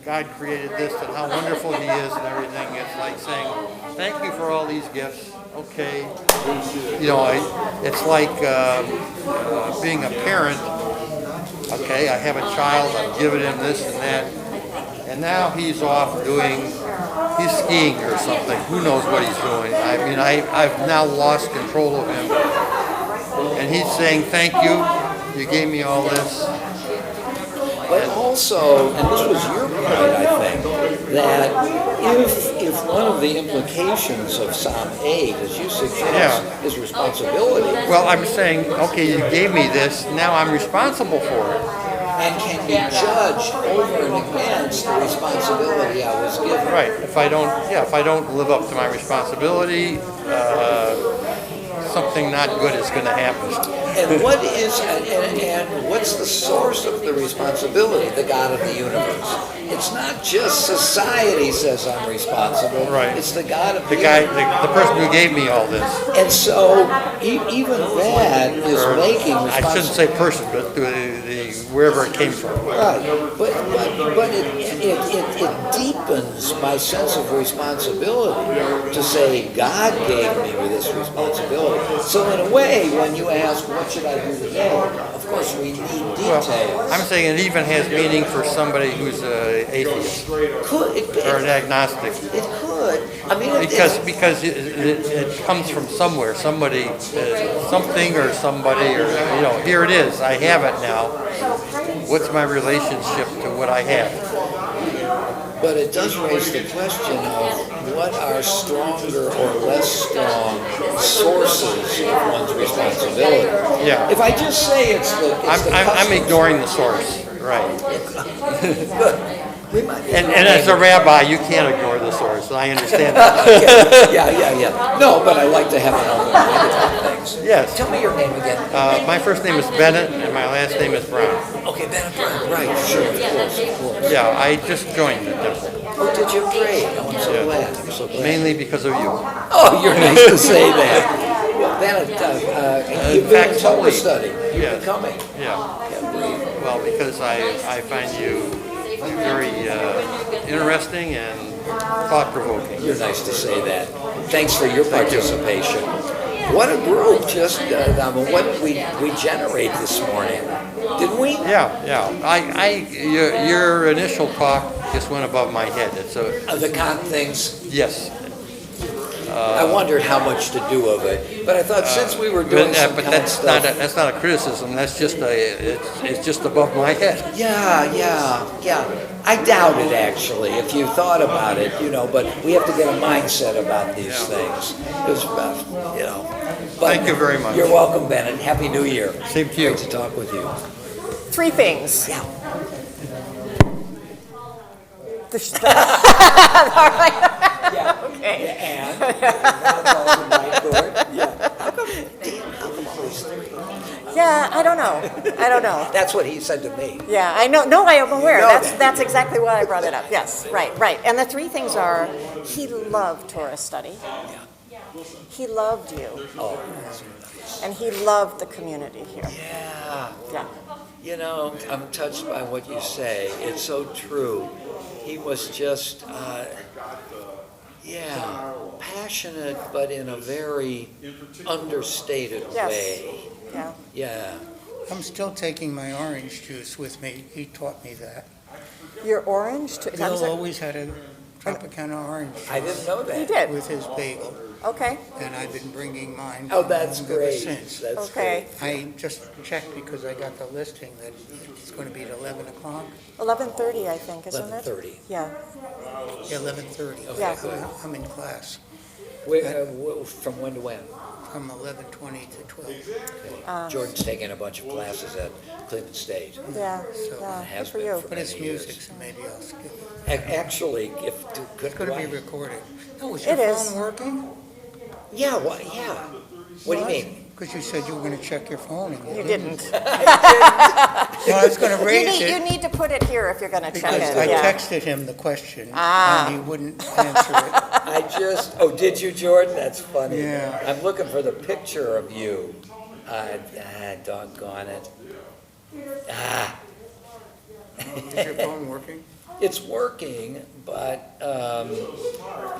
God created this and how wonderful He is and everything, it's like saying, thank you for all these gifts. Okay. It's like being a parent. Okay, I have a child, I've given him this and that, and now he's off he's skiing or something. Who knows what he's doing? I mean, I've now lost control of him. And he's saying, thank you, you gave me all this. But also, and this was your point, I think, that if one of the implications of Psalm 8, as you suggest, is responsibility. Well, I'm saying, okay, you gave me this, now I'm responsible for it. And can be judged over and against the responsibility I was given. Right. If I don't live up to my responsibility, something not good is going to happen. And what's the source of the responsibility? The God of the universe. It's not just society says I'm responsible. Right. It's the God of the person who gave me all this. And so even that is making I shouldn't say person, but wherever it came from. Right. But it deepens my sense of responsibility to say God gave me this responsibility. So in a way, when you ask what should I do today, of course we need details. Well, I'm saying it even has meaning for somebody who's an atheist or an agnostic. It could. I mean, because it comes from somewhere. Somebody, something or somebody, or here it is. I have it now. What's my relationship to what I have? But it does raise the question of what are stronger or less strong sources of one's responsibility. Yeah. If I just say it's the I'm ignoring the source, right? Good. And as a rabbi, you can't ignore the source. I understand that. Yeah. No, but I like to have an overview of things. Yes. Tell me your name again. My first name is Bennett, and my last name is Brown. Okay, Bennett Brown. Right. Sure. Of course. Yeah, I just joined the temple. Oh, did you? Great. Oh, I'm so glad. I'm so glad. Mainly because of you. Oh, you're nice to say that. Well, Bennett, you've been in Torah study. You've been coming. Yeah. Well, because I find you very interesting and thought-provoking. You're nice to say that. Thanks for your participation. What a group! Just what we generate this morning, didn't we? Yeah. Your initial talk just went above my head. It's The Kant things. Yes. I wondered how much to do of it, but I thought since we were doing some but Kant stuff. that's not a criticism. That's just it's just above my head. Yeah. I doubt it actually, if you thought about it, but we have to get a mindset about these things. It was, Thank you very much. You're welcome, Bennett. Happy New Year. Same to you. Great to talk with you. 3 things. Yeah. Yeah. Okay. And that's also my court. Yeah. How come always 3? Yeah, I don't know. That's what he said to me. Yeah, I know, no, I am aware. know That's, that. that's exactly why I brought it up. Yes, right. And the 3 things are, he loved Torah study. He loved you. Oh, And he loved the community here. yeah. Yeah. You know, I'm touched by what you say. It's so true. He was just, passionate, but in a very understated Yes. way. Yeah. Yeah. I'm still taking my orange juice with me. He taught me that. You're orange too? Bill always had a Tropicana orange I didn't know that. You did? with his bagel, Okay, and I've been bringing mine Oh, home that's ever great. since. That's okay. I just checked because I got the listing that it's going to be at 11 o'clock. 11:30, I think, isn't it? 11:30. Yeah, Yeah, 11:30. Yeah. I'm in class From when to when? from 11:20 to 12. Jordan's taking a bunch of classes at Cleveland State. yeah, So yeah, It has good for been you. for But it's many years. music, so maybe I'll skip it. Actually, if It's going to be recorded. Oh, is your It is. phone working? yeah. What do you mean? Because you said you were going to check your phone. And You didn't. No, I was going to You raise need, you it need to put it here if you're gonna check because it, I yeah. texted him the question Ah. and he wouldn't answer it. Did you, Jordan? That's funny. Yeah. I'm looking for the picture of you. Doggone it. Is your phone working? It's working, but,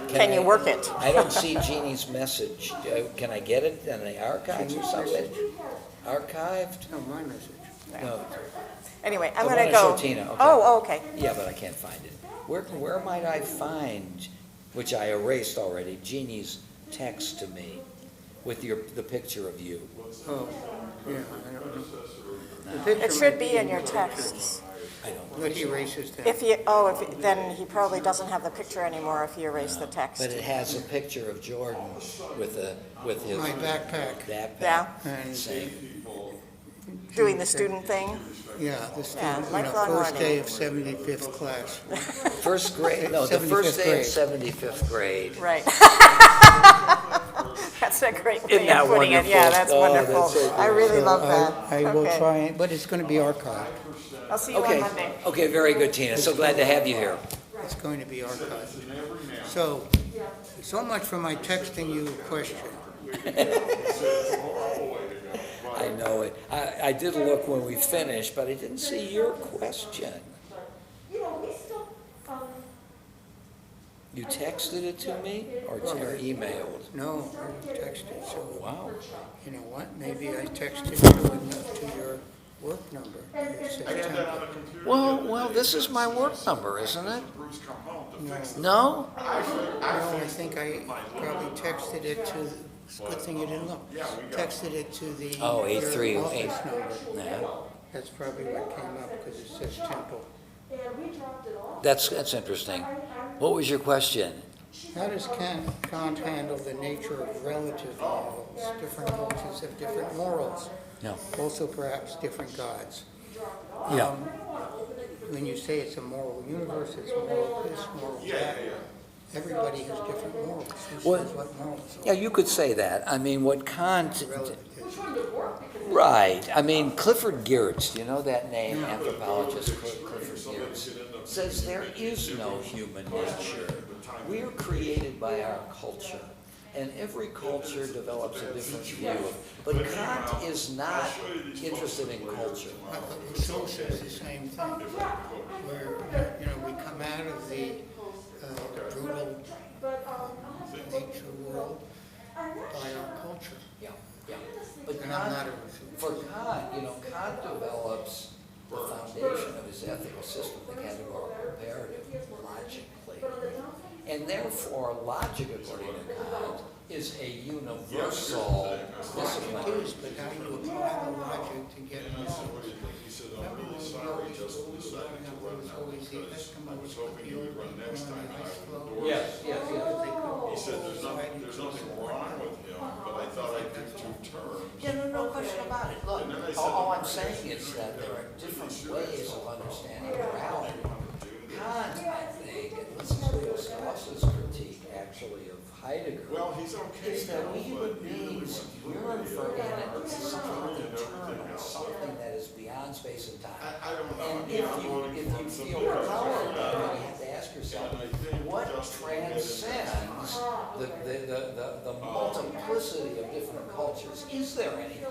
Can you work it? I don't see Jeannie's message. Can I get it in the archives or something? Archived? No, my message. No. Anyway, I'm I gonna wanna go. show Tina, okay. Oh, okay. Yeah, but I can't find it. Where might I find, which I erased already, Jeannie's text to me with the picture of you? Oh, yeah, I don't know. The It picture should might be in in your pictures, texts. I don't. But he erases them. Then he probably doesn't have the picture anymore if you erase the text. But it has a picture of Jordan with his My backpack. backpack. Yeah, And, Same. doing the student thing. yeah, the student, lifelong first learning. day of 75th class. First grade, no, the first 75th day of grade. 75th grade. Right. That's a great Isn't way that of putting it. Yeah, wonderful? that's Oh, wonderful. that's so I really So love that. I will Okay. try, but it's going to be archived. I'll see you on Okay, Monday. okay, very good, Tina. So glad to have you here. It's going to be archived. So much for my texting you question. I know it. I did look when we finished, but I didn't see your question. You know, we still, You texted it to me or emailed? No, I texted, so, Wow. you know what, maybe I texted you to your work number. It says template. Well, this is my work number, isn't it? No? No, I think I probably texted it to, it's a good thing you didn't look. Texted it to the. Oh, your 838. office number. Yeah. That's probably what came up, because it says Temple. and we dropped it off. That's interesting. What was your question? How does Kant handle the nature of relative morals? Different cultures have different morals, No. also perhaps different gods. Yeah. When you say it's a moral universe, it's moral this, moral that. Everybody has different morals. Who Well, says what morals are? Yeah, you could say that. I mean, what Kant, Relative. right. I mean, Clifford Geertz, do you know that name, anthropologist Clifford Geertz, says there is no human nature. We are created by our culture, and every culture develops a different view. But Kant is not interested in culture. Rousseau says the same thing, where, we come out of the brutal nature world by our culture. Yeah, yeah. But And I'm not Kant, a Rousseau. for Kant, Kant develops the foundation of his ethical system, the categorical imperative, logically. And therefore, logic, according to Kant, is a universal discipline. It is, but how do you apply the logic to get And I said, what involved? do you think? He said, I'm Remember really when we sorry, always- Justin we were decided growing to up, run there was now always the because I Eskimos was put hoping the you would old run people next on time the and I ice would floe. endorse. Yes, yes, yes. He said, there's nothing wrong with him, but I thought I'd do 2 terms. Yeah, no question about it. Look, And then I said, all I'm "Well, saying you is know, that there are really different sure ways it's of all understanding wrong. morality. I want to do this." Kant, I think, and this is Leo's critique, actually, of Heidegger, Well, he's okay is that now, we human but he really beings went through yearn the, for arts something and everything eternal, else. something that is beyond space and time. I don't know. And You know, I'm voting if for you something feel else. power, then you have to ask yourself, And I think what Justin will get into transcends the multiplicity of different cultures? Is there anything?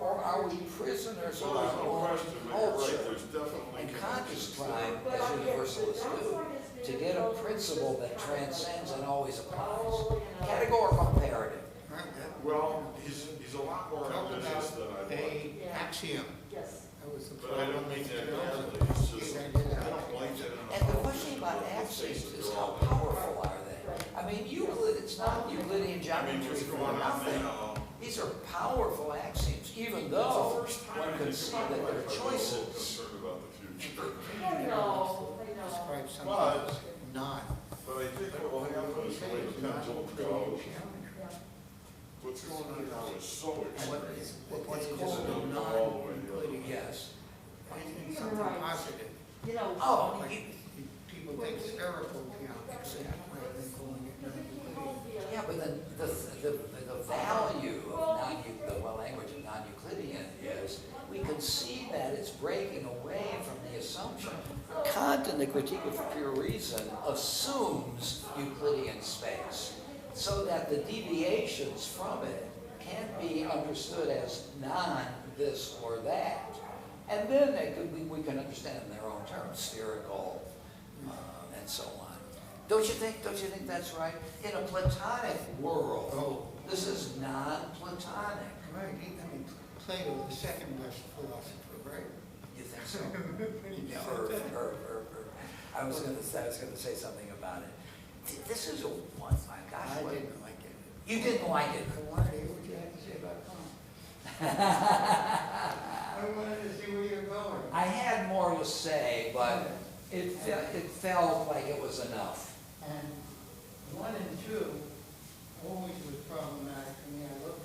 Or are we prisoners of Well, there's our no own question, but you're right, culture? there's definitely. And Kant is trying, as universalists do, to get a principle that transcends and always applies. Categorical imperative. Right, that- Well, he's a lot more Talk ambitious than about I like. a axiom. Yes. That was the But I don't problem. mean that badly, it's just, I don't like that in a. And the question about axioms is how powerful are they? I mean, Euclid, it's not Euclidean I geometry mean, what's for going on nothing. now? These are powerful axioms, even though one can see that there are choices. Concerned about the future. I know. Describe something But- as not. But I think what will happen is the way the pendulum goes, what's going on now is so extreme. What's It called It a don't go all the way the other way. Yes. Anything, something positive. You know. Oh, Like, people think spherical geometry, rather than calling it non-Euclidean. yeah, but then the value of the language of non-Euclidean is we can see that it's breaking away from the assumption. Kant, in the Critique of Pure Reason, assumes Euclidean space, so that the deviations from it can't be understood as non-this or that. And then we can understand in their own terms, spherical, and so on. Don't you think that's right? In a Platonic world, this is non-Platonic. Right, I mean, Plato, the second best philosopher, right? You think so? Yeah, I was gonna say something about it. This is my gosh. I what- didn't like it. You didn't like it. I wanted to hear what you had to say about Kant. I wanted to see where you're going. I had more to say, but it felt like it was enough. And 1 and 2 always was problematic for me. I looked